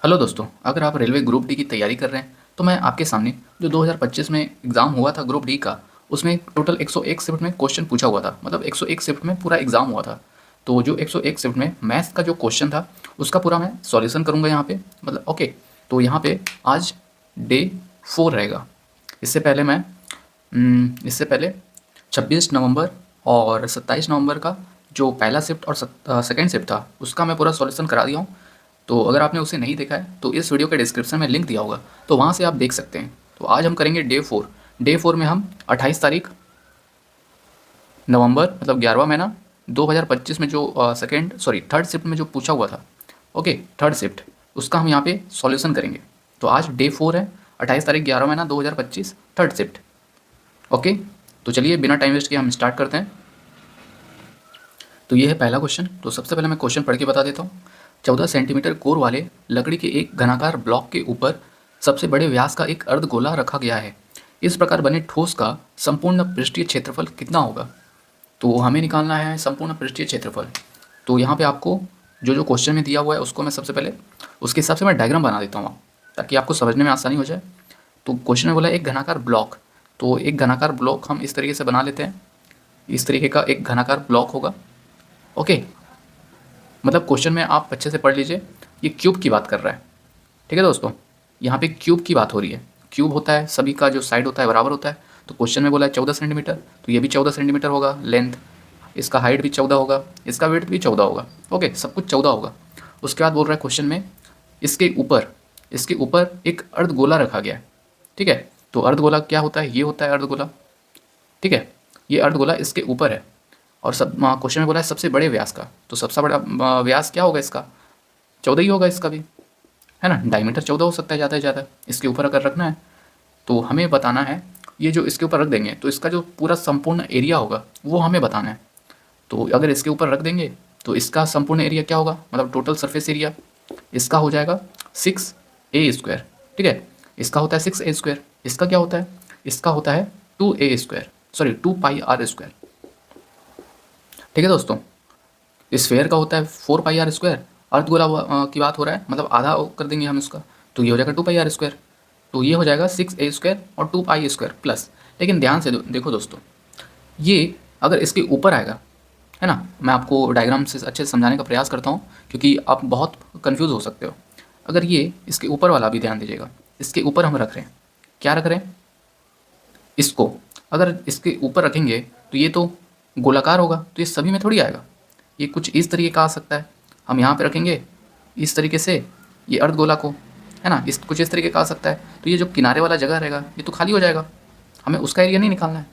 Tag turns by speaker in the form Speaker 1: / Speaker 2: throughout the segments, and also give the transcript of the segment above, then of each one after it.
Speaker 1: Hello दोस्तों, अगर आप रेलवे ग्रुप डी की तैयारी कर रहे हैं तो मैं आपके सामने जो 2025 में एग्ज़ाम हुआ था ग्रुप डी का, उसमें टोटल 101 शिफ्ट में क्वेश्चन पूछा हुआ था। मतलब 101 शिफ्ट में पूरा एग्ज़ाम हुआ था। तो जो 101 शिफ्ट में मैथ्स का जो क्वेश्चन था उसका पूरा मैं सॉल्यूशन करूँगा यहाँ पे। मतलब ओके, तो यहाँ पे आज डे 4 रहेगा। इससे पहले मैं इससे पहले 26 नवंबर और 27 नवंबर का जो पहला शिफ्ट और सेकेंड शिफ्ट था उसका मैं पूरा सॉल्यूशन करा दिया हूँ। तो अगर आपने उसे नहीं देखा है तो इस वीडियो के डिस्क्रिप्शन में लिंक दिया होगा, तो वहाँ से आप देख सकते हैं। तो आज हम करेंगे डे 4 में हम 28 तारीख नवंबर मतलब 11वां महीना 2025 में जो थर्ड शिफ्ट में जो पूछा हुआ था, ओके थर्ड शिफ्ट, उसका हम यहाँ पे सॉल्यूशन करेंगे। तो आज डे 4 है, 28 तारीख 11वां महीना 2025 थर्ड शिफ्ट। ओके, तो चलिए बिना टाइम वेस्ट किए हम स्टार्ट करते हैं। तो ये है पहला क्वेश्चन। तो सबसे पहले मैं क्वेश्चन पढ़ के बता देता हूँ। 14 सेंटीमीटर कोर वाले लकड़ी के एक घनाकार ब्लॉक के ऊपर सबसे बड़े व्यास का एक अर्धगोला रखा गया है। इस प्रकार बने ठोस का संपूर्ण पृष्ठीय क्षेत्रफल कितना होगा? तो हमें निकालना है संपूर्ण पृष्ठीय क्षेत्रफल। तो यहाँ पे आपको जो जो क्वेश्चन में दिया हुआ है उसको मैं सबसे पहले उसके हिसाब से मैं डायग्राम बना देता हूँ ताकि आपको समझने में आसानी हो जाए। तो क्वेश्चन में बोला एक घनाकार ब्लॉक, तो एक घनाकार ब्लॉक हम इस तरीके से बना लेते हैं। इस तरीके का एक घनाकार ब्लॉक होगा। ओके, मतलब क्वेश्चन में आप अच्छे से पढ़ लीजिए, ये क्यूब की बात कर रहा है। ठीक है दोस्तों, यहाँ पे क्यूब की बात हो रही है। क्यूब होता है सभी का जो साइड होता है बराबर होता है। तो क्वेश्चन में बोला है 14 सेंटीमीटर, तो ये भी 14 सेंटीमीटर होगा लेंथ। इसका हाइट भी 14 होगा, इसका वेट भी 14 होगा। ओके, सब कुछ 14 होगा। उसके बाद बोल रहा है क्वेश्चन में इसके ऊपर एक अर्धगोला रखा गया है। ठीक है, तो अर्धगोला क्या होता है? ये होता है अर्धगोला। ठीक है, ये अर्धगोला इसके ऊपर है। और सब क्वेश्चन में बोला है सबसे बड़े व्यास का, तो सबसे बड़ा व्यास क्या होगा इसका? 14 ही होगा इसका भी, है ना। डायमीटर 14 हो सकता है ज़्यादा से ज़्यादा इसके ऊपर अगर रखना है। तो हमें बताना है ये जो इसके ऊपर रख देंगे तो इसका जो पूरा संपूर्ण एरिया होगा वो हमें बताना है। तो अगर इसके ऊपर रख देंगे तो इसका संपूर्ण एरिया क्या होगा, मतलब टोटल सरफेस एरिया इसका हो जाएगा 6a²। ठीक है, इसका होता है 6a²। इसका क्या होता है? इसका होता है 2a², सॉरी 2πr²। ठीक है दोस्तों, स्फेयर का होता है 4πr²। अर्धगोला की बात हो रहा है, मतलब आधा कर देंगे हम इसका, तो ये हो जाएगा 2πr²। तो ये हो जाएगा 6a² और 2π² प्लस। लेकिन ध्यान से देखो दोस्तों, ये अगर इसके ऊपर आएगा, है ना, मैं आपको डायग्राम से अच्छे से समझाने का प्रयास करता हूँ क्योंकि आप बहुत कंफ्यूज हो सकते हो। अगर ये इसके ऊपर वाला भी ध्यान दीजिएगा, इसके ऊपर हम रख रहे हैं, क्या रख रहे हैं? इसको अगर इसके ऊपर रखेंगे तो ये तो गोलाकार होगा, तो ये सभी में थोड़ी आएगा। ये कुछ इस तरीके का आ सकता है, हम यहाँ पे रखेंगे इस तरीके से ये अर्धगोला को, है ना, इस कुछ इस तरीके का आ सकता है। तो ये जो किनारे वाला जगह रहेगा ये तो खाली हो जाएगा, हमें उसका एरिया नहीं निकालना है।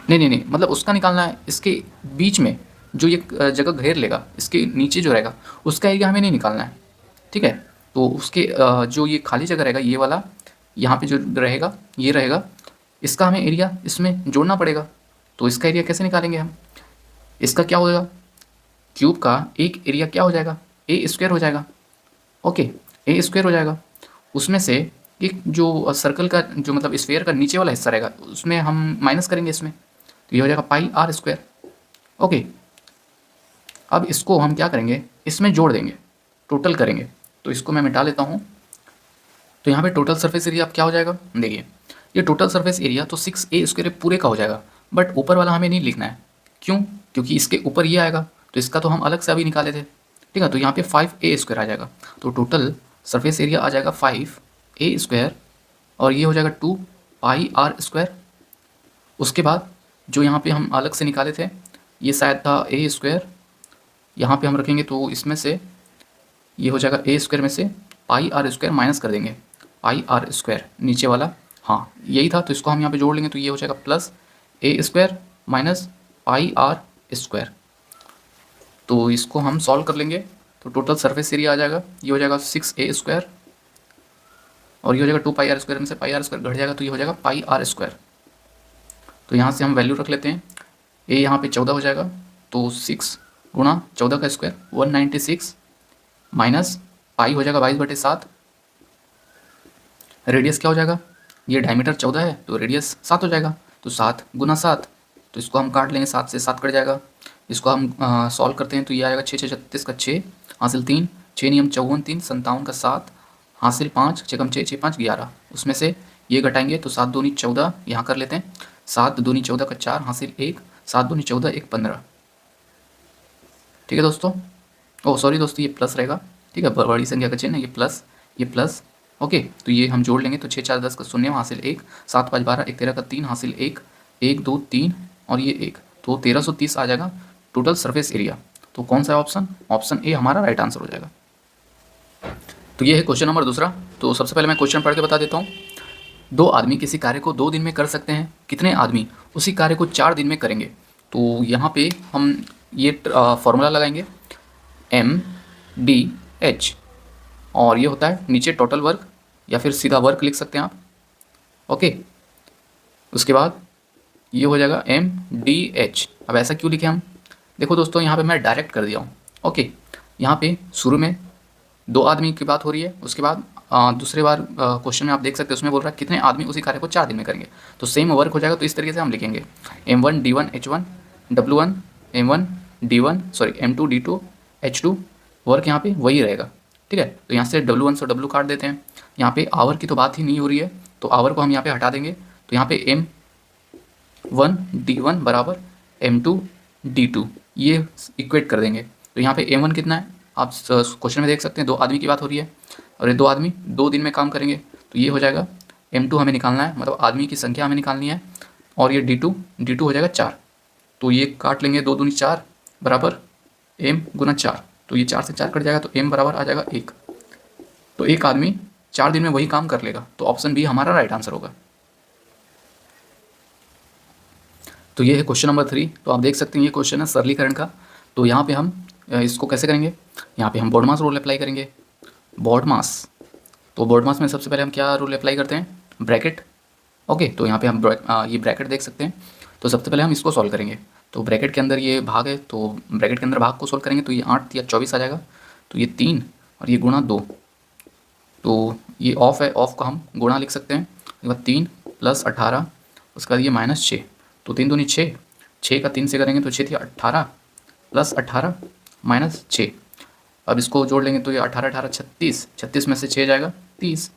Speaker 1: नहीं नहीं नहीं, मतलब उसका निकालना है इसके बीच में जो ये जगह घेर लेगा, इसके नीचे जो रहेगा उसका एरिया हमें नहीं निकालना है। ठीक है, तो उसके जो ये खाली जगह रहेगा ये वाला, यहाँ पे जो रहेगा ये रहेगा, इसका हमें एरिया इसमें जोड़ना पड़ेगा। तो इसका एरिया कैसे निकालेंगे हम? इसका क्या होगा? क्यूब का एक एरिया क्या हो जाएगा? a² हो जाएगा। ओके, a² हो जाएगा। उसमें से एक जो सर्कल का जो मतलब स्फेयर का नीचे वाला हिस्सा रहेगा उसमें हम माइनस करेंगे इसमें, तो ये हो जाएगा πr²। ओके, अब इसको हम क्या करेंगे, इसमें जोड़ देंगे, टोटल करेंगे। तो इसको मैं मिटा लेता हूँ। तो यहाँ पे टोटल सरफेस एरिया अब क्या हो जाएगा, देखिए ये टोटल सरफेस एरिया तो 6a² पूरे का हो जाएगा, बट ऊपर वाला हमें नहीं लिखना है। क्यों? क्योंकि इसके ऊपर ये आएगा, तो इसका तो हम अलग से अभी निकाले थे। ठीक है, तो यहाँ पे 5a² आ जाएगा। तो टोटल सरफेस एरिया आ जाएगा 5a², और ये हो जाएगा 2πr²। उसके बाद जो यहाँ पे हम अलग से निकाले थे ये शायद था a², यहाँ पे हम रखेंगे तो इसमें से ये हो जाएगा a² में से πr² माइनस कर देंगे, πr² नीचे वाला, हाँ यही था। तो इसको हम यहाँ पे जोड़ लेंगे तो ये हो जाएगा प्लस a² माइनस πr²। तो इसको हम सॉल्व कर लेंगे तो टोटल सरफेस एरिया आ जाएगा, ये हो जाएगा 6a² और ये हो जाएगा 2πr² में से πr² घट जाएगा तो ये हो जाएगा πr²। तो यहाँ से हम वैल्यू रख लेते हैं। a यहाँ पे 14 हो जाएगा, तो 6 गुणा 14 का स्क्वायर 196 माइनस पाई हो जाएगा 22/7। रेडियस क्या हो जाएगा, ये डायमीटर 14 है तो रेडियस 7 हो जाएगा, तो 7 गुना 7, तो इसको हम काट लेंगे, 7 से 7 कट जाएगा। इसको हम सॉल्व करते हैं तो ये आएगा 6 6 36 का 6 हासिल 3 6 नियम 54 3, 57 का 7, हासिल 5, 6 कम 6, 6 5 11। उसमें से ये घटाएंगे तो 7 दूनी 14, यहाँ कर लेते हैं। 7 दूनी 14 का 4, हासिल 1, 7 दूनी 14, 1 15। ठीक है दोस्तों, ओ सॉरी दोस्तों, ये प्लस रहेगा। ठीक है, बड़ी संख्या का चिन्ह, ये प्लस। ओके, तो ये हम जोड़ लेंगे तो 6 4 10 का 0, हासिल 1, 7 5 12, 1 13 का 3, हासिल 1, 1 2 3 और ये 1, तो 1330 आ जाएगा टोटल सरफेस एरिया। तो कौन सा ऑप्शन? ऑप्शन ए हमारा राइट आंसर हो जाएगा। तो ये है क्वेश्चन नंबर दूसरा। तो सबसे पहले मैं क्वेश्चन पढ़ के बता देता हूँ। 2 आदमी किसी कार्य को 2 दिन में कर सकते हैं, कितने आदमी उसी कार्य को 4 दिन में करेंगे? तो यहाँ पे हम ये फॉर्मूला लगाएंगे MDH, और ये होता है नीचे टोटल वर्क या फिर सीधा वर्क लिख सकते हैं आप। ओके, उसके बाद ये हो जाएगा MDH। अब ऐसा क्यों लिखे हम? देखो दोस्तों, यहाँ पे मैं डायरेक्ट कर दिया हूँ। ओके, यहाँ पे शुरू में 2 आदमी की बात हो रही है, उसके बाद दूसरे बार क्वेश्चन में आप देख सकते हैं उसमें बोल रहा है कितने आदमी उसी कार्य को 4 दिन में करेंगे। तो सेम वर्क हो जाएगा, तो इस तरीके से हम लिखेंगे M1 D1 H1 W1 M1 D1 sorry M2 D2 H2। Work यहाँ पे वही रहेगा। ठीक है, तो यहाँ से W1 से W काट देते हैं। यहाँ पे आवर की तो बात ही नहीं हो रही है, तो आवर को हम यहाँ पे हटा देंगे। तो यहाँ पे M1 D1 बराबर M2 D2, ये इक्वेट कर देंगे। तो यहाँ पे M1 कितना है आप क्वेश्चन में देख सकते हैं, 2 आदमी की बात हो रही है और ये 2 आदमी 2 दिन में काम करेंगे। तो ये हो जाएगा M2 हमें निकालना है, मतलब आदमी की संख्या हमें निकालनी है। और ये D2 हो जाएगा 4, तो ये काट लेंगे, 2 दूनी 4 बराबर M गुना 4। तो ये 4 से 4 कट जाएगा, तो M बराबर आ जाएगा 1। तो एक आदमी 4 दिन में वही काम कर लेगा, तो ऑप्शन बी हमारा राइट आंसर होगा। तो ये है क्वेश्चन नंबर 3। तो आप देख सकते हैं ये क्वेश्चन है सरलीकरण का। तो यहाँ पे हम इसको कैसे करेंगे? यहाँ पे हम बॉडमास रूल अप्लाई करेंगे। बॉडमास, तो बॉडमास में सबसे पहले हम क्या रूल अप्लाई करते हैं? ब्रैकेट। ओके, तो यहाँ पे हम ये ब्रैकेट देख सकते हैं। तो सबसे पहले हम इसको सॉल्व करेंगे। तो ब्रैकेट के अंदर ये भाग है, तो ब्रैकेट के अंदर भाग को सॉल्व करेंगे तो ये 8 या 24 आ जाएगा। तो ये 3 और ये गुणा 2, तो ये ऑफ है, ऑफ को हम गुणा लिख सकते हैं। उसके बाद 3 + 18, उसके बाद ये -6, तो 3 दूनी 6, 6 का 3 से करेंगे तो 6 थी 18 + 18 -6। अब इसको जोड़ लेंगे तो ये 18 18 36, 36 में से 6 जाएगा 30।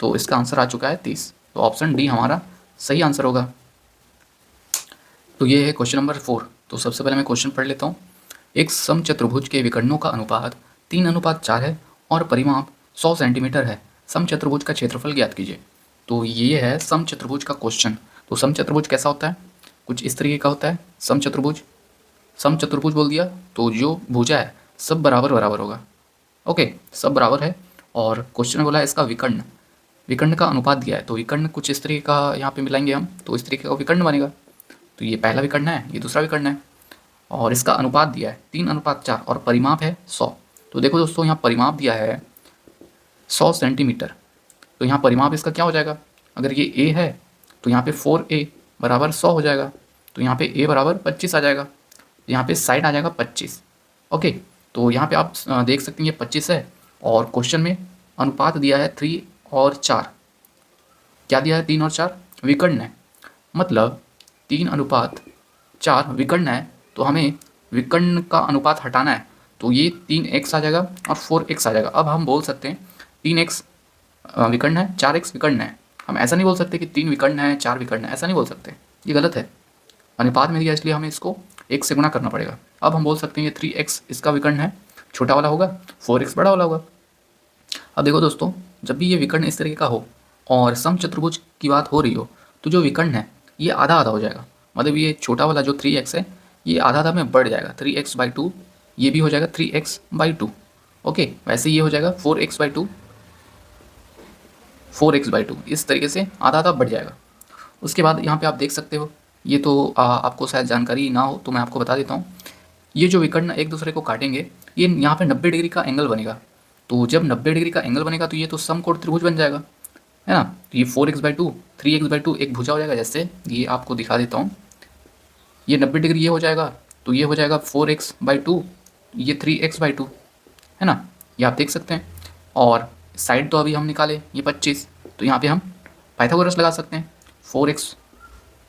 Speaker 1: तो इसका आंसर आ चुका है 30। तो ऑप्शन डी हमारा सही आंसर होगा। तो ये है क्वेश्चन नंबर 4। तो सबसे पहले मैं क्वेश्चन पढ़ लेता हूँ। एक समचतुर्भुज के विकर्णों का अनुपात 3:4 है और परिमाप 100 सेंटीमीटर है। समचतुर्भुज का क्षेत्रफल ज्ञात कीजिए। तो ये है समचतुर्भुज का क्वेश्चन। तो समचतुर्भुज कैसा होता है? कुछ इस तरीके का होता है समचतुर्भुज। समचतुर्भुज बोल दिया तो जो भुजा है सब बराबर बराबर होगा। ओके, सब बराबर है। और क्वेश्चन में बोला है इसका विकर्ण, विकर्ण का अनुपात दिया है। तो विकर्ण कुछ इस तरीके का यहाँ पे मिलाएंगे हम, तो इस तरीके का विकर्ण बनेगा। तो ये पहला विकर्ण है, ये दूसरा विकर्ण है, और इसका अनुपात दिया है 3:4 और परिमाप है 100। तो देखो दोस्तों, यहाँ परिमाप दिया है 100 सेंटीमीटर। तो यहाँ परिमाप इसका क्या हो जाएगा? अगर ये a है तो यहाँ पे 4a बराबर 100 हो जाएगा। तो यहाँ पे a बराबर 25 आ जाएगा। यहाँ पे साइड आ जाएगा 25। ओके, तो यहाँ पे आप देख सकते हैं ये 25 है, और क्वेश्चन में अनुपात दिया है 3 और 4। क्या दिया है? 3 और 4 विकर्ण है, मतलब 3:4 विकर्ण है। तो हमें विकर्ण का अनुपात हटाना है, तो ये 3x आ जाएगा और 4x आ जाएगा। अब हम बोल सकते हैं 3x विकर्ण है, 4x विकर्ण है। हम ऐसा नहीं बोल सकते कि 3 विकर्ण है 4 विकर्ण है, ऐसा नहीं बोल सकते, ये गलत है। अनुपात में दिया इसलिए हमें इसको 1 से गुणा करना पड़ेगा। अब हम बोल सकते हैं ये 3x इसका विकर्ण है, छोटा वाला होगा, 4x बड़ा वाला होगा। अब देखो दोस्तों, जब भी ये विकर्ण इस तरीके का हो और समचतुर्भुज की बात हो रही हो, तो जो विकर्ण है ये आधा आधा हो जाएगा। मतलब ये छोटा वाला जो 3x है ये आधा आधा में बढ़ जाएगा, 3x/2। ये भी हो जाएगा 3x/2। ओके, वैसे ये हो जाएगा 4x/2, 4x/2, इस तरीके से आधा आधा बढ़ जाएगा। उसके बाद यहाँ पे आप देख सकते हो, ये तो आपको शायद जानकारी ना हो तो मैं आपको बता देता हूँ। ये जो विकर्ण एक दूसरे को काटेंगे, ये यहाँ पे 90 डिग्री का एंगल बनेगा। तो जब 90 डिग्री का एंगल बनेगा तो ये तो समकोण त्रिभुज बन जाएगा, है ना। तो ये 4x/2 3x/2 एक भुजा हो जाएगा। जैसे ये आपको दिखा देता हूँ, ये 90 डिग्री ये हो जाएगा, तो ये हो जाएगा 4x/2, ये 3x/2, है ना, ये आप देख सकते हैं। और साइड तो अभी हम निकाले ये 25, तो यहाँ पे हम पाइथागोरस लगा सकते हैं। 4x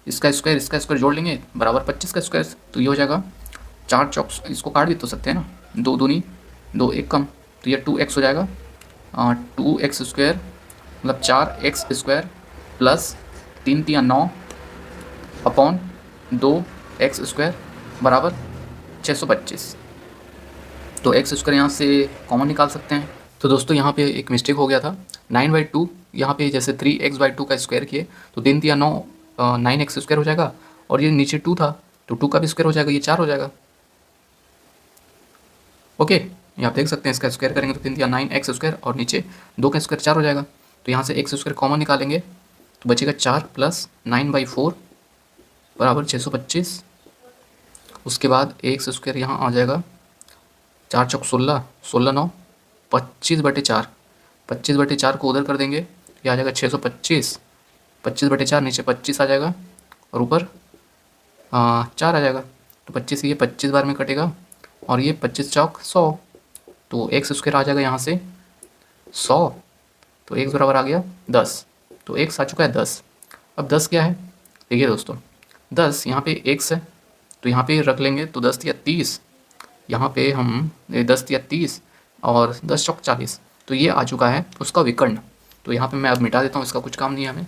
Speaker 1: इसका स्क्वायर जोड़ लेंगे बराबर 25 का स्क्वायर, तो ये हो जाएगा 4 चौक, इसको काट भी तो सकते हैं ना, 2 दूनी 2 1 कम तो ये 2x हो जाएगा, 2x² मतलब 4x² प्लस 3×3 = 9 अपॉन 2x² बराबर 625। तो x² यहाँ से कॉमन निकाल सकते हैं। तो दोस्तों यहाँ पे एक मिस्टेक हो गया था, 9/2 यहाँ पे जैसे 3x/2 का स्क्वायर किए तो 3×3 = 9, 9x² हो जाएगा, और ये नीचे 2 था तो 2 का भी स्क्वायर हो जाएगा, ये 4 हो जाएगा। ओके, ये आप देख सकते हैं, इसका स्क्वायर करेंगे तो 3×9 x² और नीचे 2 का स्क्वायर 4 हो जाएगा। तो यहाँ से x² कॉमन निकालेंगे तो बचेगा 4 + 9/4 बराबर 625। उसके बाद x² यहाँ आ जाएगा, 4 चौक 16, 16×9 25/4, 25/4 को उधर कर देंगे, ये आ जाएगा 625, 25/4 नीचे 25 आ जाएगा और ऊपर 4 आ जाएगा। तो 25 ये 25 बार में कटेगा और ये 25 चौक 100, तो x² आ जाएगा यहाँ से 100, तो x बराबर आ गया 10। तो x आ चुका है 10। अब 10 क्या है, देखिए दोस्तों, 10 यहाँ पे x है तो यहाँ पे रख लेंगे तो 10 या 30, यहाँ पे हम 10 या 30 और 10 चौक 40, तो ये आ चुका है उसका विकर्ण। तो यहाँ पे मैं अब मिटा देता हूँ, इसका कुछ काम नहीं है हमें।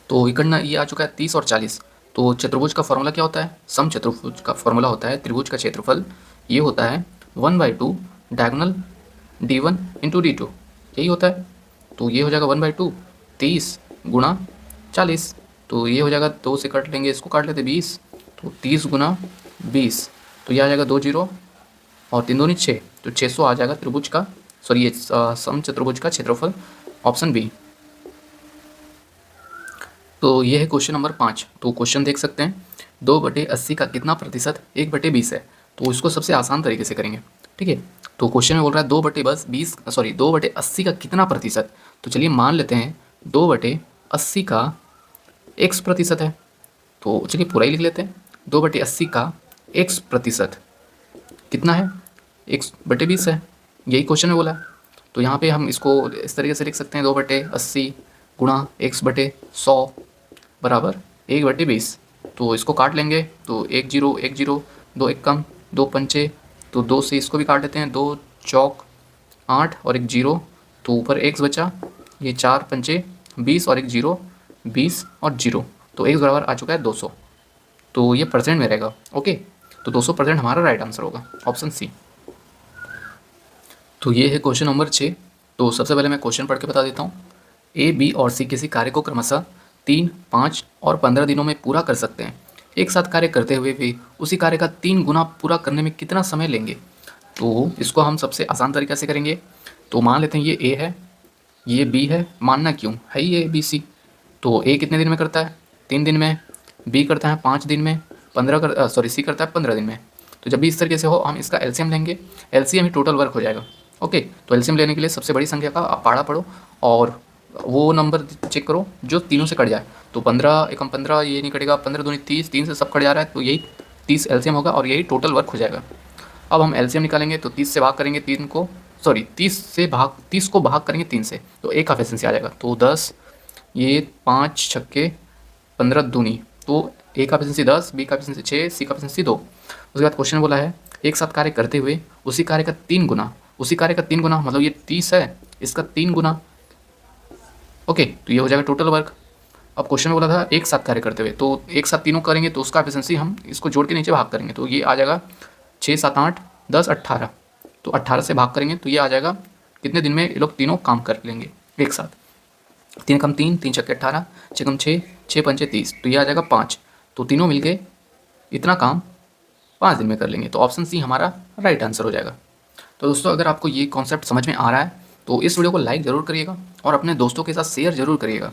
Speaker 1: तो विकर्ण ये आ चुका है 30 और 40। तो चतुर्भुज का फॉर्मूला क्या होता है, समचतुर्भुज का फॉर्मूला होता है त्रिभुज का क्षेत्रफल, ये होता है 1/2 डायगोनल d1 × d2, यही होता है। तो ये हो जाएगा 1/2 30 × 40, तो ये हो जाएगा 2 से कट लेंगे, इसको काट लेते 20, तो 30 × 20, तो ये आ जाएगा 2 0 और 3 दूनी 6, तो 600 आ जाएगा त्रिभुज का, सॉरी ये समचतुर्भुज का क्षेत्रफल, ऑप्शन बी। तो ये है क्वेश्चन नंबर 5। तो क्वेश्चन देख सकते हैं, 2/80 का कितना प्रतिशत 1/20 है। तो इसको सबसे आसान तरीके से करेंगे, ठीक है। तो क्वेश्चन में बोल रहा है 2/80 का कितना प्रतिशत। तो चलिए मान लेते हैं 2/80 का x प्रतिशत है, तो चलिए पूरा ही लिख लेते हैं। 2/80 का x प्रतिशत कितना है, x/20 है, यही क्वेश्चन में बोला है। तो यहाँ पे हम इसको इस तरीके से लिख सकते हैं, 2/80 गुणा x/100 बराबर 1/20। तो इसको काट लेंगे तो 1 0 1 0, 2 1 कम, 2 पंचे, तो 2 से इसको भी काट लेते हैं, 2 चौक 8 और 1 0, तो ऊपर x बचा, ये 4 पंचे 20 और 1 0 20 और 0, तो x बराबर आ चुका है 200। तो ये परसेंट में रहेगा, ओके। तो 200% हमारा राइट आंसर होगा, ऑप्शन सी। तो ये है क्वेश्चन नंबर 6। तो सबसे पहले मैं क्वेश्चन पढ़ के बता देता हूँ। ए, बी और सी किसी कार्य को क्रमशः 3, 5 और 15 दिनों में पूरा कर सकते हैं। एक साथ कार्य करते हुए भी उसी कार्य का 3 गुना पूरा करने में कितना समय लेंगे। तो इसको हम सबसे आसान तरीके से करेंगे। तो मान लेते हैं ये ए है, ये बी है, मानना क्यों है ये बी सी। तो ए कितने दिन में करता है, 3 दिन में, बी करता है 5 दिन में, सी करता है 15 दिन में। तो जब भी इस तरीके से हो हम इसका एलसीएम लेंगे, एलसीएम ही टोटल वर्क हो जाएगा, ओके। तो एलसीएम लेने के लिए सबसे बड़ी संख्या का आप पाड़ा पढ़ो और वो नंबर चेक करो जो तीनों से कट जाए। तो 15 एकम 15, ये नहीं कटेगा, 15 दूनी 30, 3 से सब कट जा रहा है, तो यही 30 एलसीएम होगा और यही टोटल वर्क हो जाएगा। अब हम एलसीएम निकालेंगे तो 30 से भाग करेंगे 3 को, 30 को भाग करेंगे 3 से, तो एक का एफिशिएंसी आ जाएगा। तो 10, ये 5 छक्के 15 दूनी, तो ए का एफिशिएंसी 10, बी का एफिशिएंसी 6, सी का एफिशिएंसी 2। उसके बाद क्वेश्चन बोला है एक साथ कार्य करते हुए उसी कार्य का 3 गुना, उसी कार्य का 3 गुना मतलब ये 30 है, इसका 3 गुना, ओके। तो ये हो जाएगा टोटल वर्क। अब क्वेश्चन में बोला था एक साथ कार्य करते हुए, तो एक साथ तीनों करेंगे तो उसका एफिशिएंसी हम इसको जोड़ के नीचे भाग करेंगे, तो ये आ जाएगा 6 7 8 10 18, तो 18 से भाग करेंगे तो ये आ जाएगा कितने दिन में ये लोग तीनों काम कर लेंगे एक साथ। 3 कम 3, 3 छक्के 18, 6 कम 6, 6 पंचे 30, तो ये आ जाएगा 5, तो तीनों मिलके इतना काम 5 दिन में कर लेंगे। तो ऑप्शन सी हमारा राइट आंसर हो जाएगा। तो दोस्तों अगर आपको ये कॉन्सेप्ट समझ में आ रहा है तो इस वीडियो को लाइक ज़रूर करिएगा और अपने दोस्तों के साथ शेयर ज़रूर करिएगा।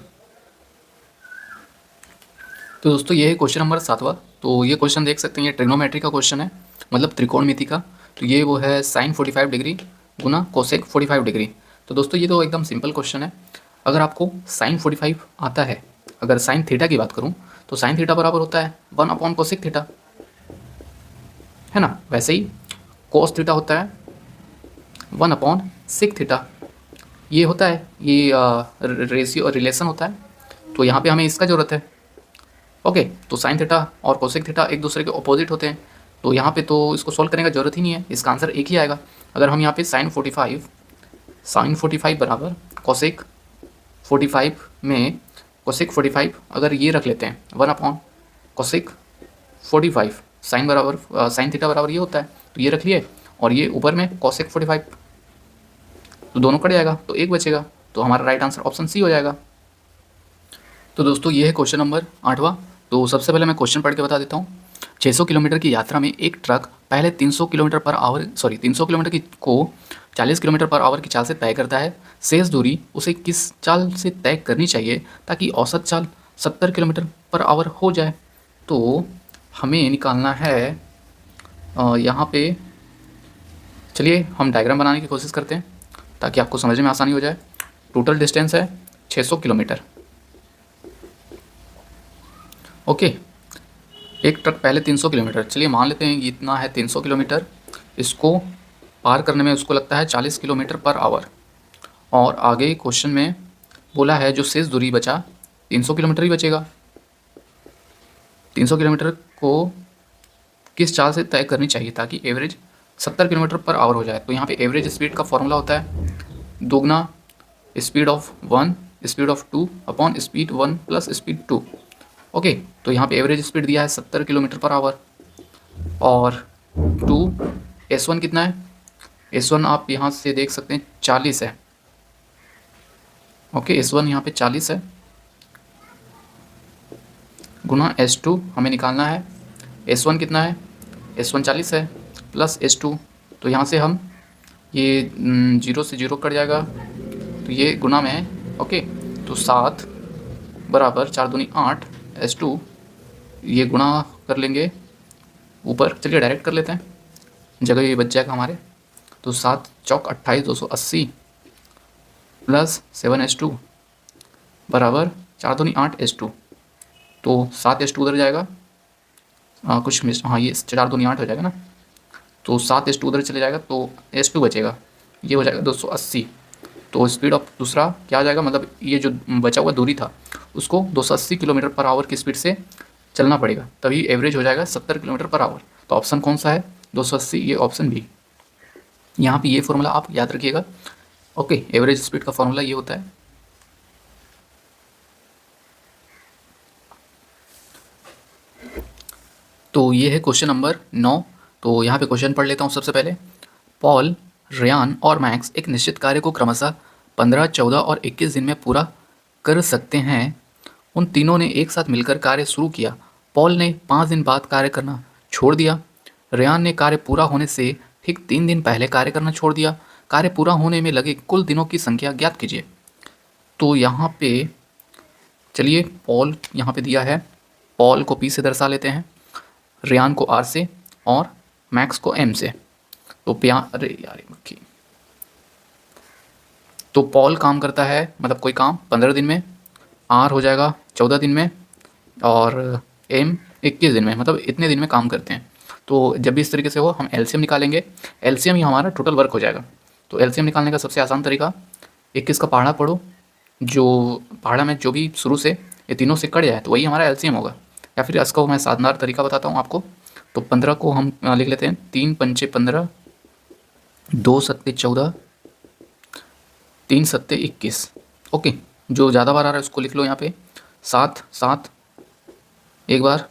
Speaker 1: तो दोस्तों ये है क्वेश्चन नंबर 7वां। तो ये क्वेश्चन देख सकते हैं, ये ट्रिग्नोमेट्री का क्वेश्चन है, मतलब त्रिकोणमिति का। तो ये वो है साइन 45 डिग्री गुना कोसेक 45 डिग्री। तो दोस्तों ये तो एकदम सिंपल क्वेश्चन है। अगर आपको साइन 45 आता है, अगर साइन थीटा की बात करूँ तो साइन थीटा बराबर होता है 1/कोसेक थीटा, है ना। वैसे ही कोस थीटा होता है 1/सेक थीटा, ये होता है, ये रेशियो और रिलेशन होता है। तो यहाँ पे हमें इसका ज़रूरत है, ओके। तो साइन थीटा और कोसेक थीटा एक दूसरे के अपोजिट होते हैं, तो यहाँ पे तो इसको सॉल्व करने का ज़रूरत ही नहीं है, इसका आंसर एक ही आएगा। अगर हम यहाँ पे साइन 45 साइन 45 बराबर कोसेक 45 में कोसेक 45 अगर ये रख लेते हैं 1 अपॉन कोसेक 45 साइन बराबर साइन थीटा बराबर ये होता है, तो ये रख लिए और ये ऊपर में कोसेक 45, तो दोनों कट जाएगा तो एक बचेगा, तो हमारा राइट आंसर ऑप्शन सी हो जाएगा। तो दोस्तों ये है क्वेश्चन नंबर 8वां। तो सबसे पहले मैं क्वेश्चन पढ़ के बता देता हूँ। 600 किलोमीटर की यात्रा में एक ट्रक पहले 300 किलोमीटर पर आवर 300 किलोमीटर की को 40 किलोमीटर पर आवर की चाल से तय करता है। शेष दूरी उसे किस चाल से तय करनी चाहिए ताकि औसत चाल 70 किलोमीटर पर आवर हो जाए। तो हमें निकालना है यहाँ पे, चलिए हम डायग्राम बनाने की कोशिश करते हैं ताकि आपको समझने में आसानी हो जाए। टोटल डिस्टेंस है 600 किलोमीटर। ओके, एक ट्रक पहले 300 किलोमीटर, चलिए मान लेते हैं इतना है 300 किलोमीटर, इसको पार करने में उसको लगता है 40 किलोमीटर पर आवर। और आगे क्वेश्चन में बोला है जो शेष दूरी बचा 300 किलोमीटर ही बचेगा। 300 किलोमीटर को किस चाल से तय करनी चाहिए ताकि एवरेज 70 किलोमीटर पर आवर हो जाए। तो यहाँ पे एवरेज स्पीड का फॉर्मूला होता है दोगुना speed of 1 speed of 2 upon speed 1 plus speed 2। Okay, तो यहाँ पे एवरेज स्पीड दिया है 70 किलोमीटर पर आवर और 2 S1 कितना है, S1 आप यहाँ से देख सकते हैं 40 है। ओके, S1 यहाँ पे 40 है गुना S2 हमें निकालना है। S1 कितना है, S1 40 है प्लस S2, तो यहाँ से हम ये 0 से 0 कट जाएगा तो ये गुना में है। ओके, तो 7 बराबर 4 दूनी 8 S2, ये गुणा कर लेंगे ऊपर, चलिए डायरेक्ट कर लेते हैं, जगह ये बच जाएगा हमारे। तो 7 चौक 28 280 प्लस 7 S2 बराबर 4 दूनी 8 S2, तो 7 S2 उधर जाएगा, कुछ मिस, हाँ ये 4 दूनी 8 हो जाएगा ना, तो 7 S2 उधर चले जाएगा तो S2 बचेगा, ये हो जाएगा 280। तो स्पीड ऑफ दूसरा क्या आ जाएगा, मतलब ये जो बचा हुआ दूरी था उसको 280 किलोमीटर पर आवर की स्पीड से चलना पड़ेगा, तभी एवरेज हो जाएगा 70 किलोमीटर पर आवर। तो ऑप्शन कौन सा है, 280, ये ऑप्शन बी। यहाँ पे ये फॉर्मूला आप याद रखिएगा। ओके, एवरेज स्पीड का फॉर्मूला ये होता है। तो ये है क्वेश्चन नंबर 9। तो यहाँ पे क्वेश्चन पढ़ लेता हूँ सबसे पहले। पॉल, रेयान और मैक्स एक निश्चित कार्य को क्रमशः 15, 14 और 21 दिन में पूरा कर सकते हैं। उन तीनों ने एक साथ मिलकर कार्य शुरू किया। पॉल ने 5 दिन बाद कार्य करना छोड़ दिया। रेयान ने कार्य पूरा होने से ठीक 3 दिन पहले कार्य करना छोड़ दिया। कार्य पूरा होने में लगे कुल दिनों की संख्या ज्ञात कीजिए। तो यहाँ पे चलिए पॉल यहाँ पे दिया है, पॉल को P से दर्शा लेते हैं, रेयान को R से और मैक्स को M से। तो अरे यार मक्खी, तो पॉल काम करता है, मतलब कोई काम 15 दिन में, R हो जाएगा 14 दिन में और M 21 दिन में, मतलब इतने दिन में काम करते हैं। तो जब भी इस तरीके से हो हम LCM निकालेंगे, LCM ही हमारा टोटल वर्क हो जाएगा। तो LCM निकालने का सबसे आसान तरीका 21 का पहाड़ा पढ़ो, जो पहाड़ा में जो भी शुरू से ये तीनों से कट जाए तो वही हमारा LCM होगा। या फिर इसका मैं शानदार तरीका बताता हूँ आपको। तो 15 को हम लिख लेते हैं 3 पंचे 15, 2 सत्ते 14, 3 सत्ते 21। ओके, जो ज़्यादा बार आ रहा है उसको लिख लो यहाँ पे 7 7, एक बार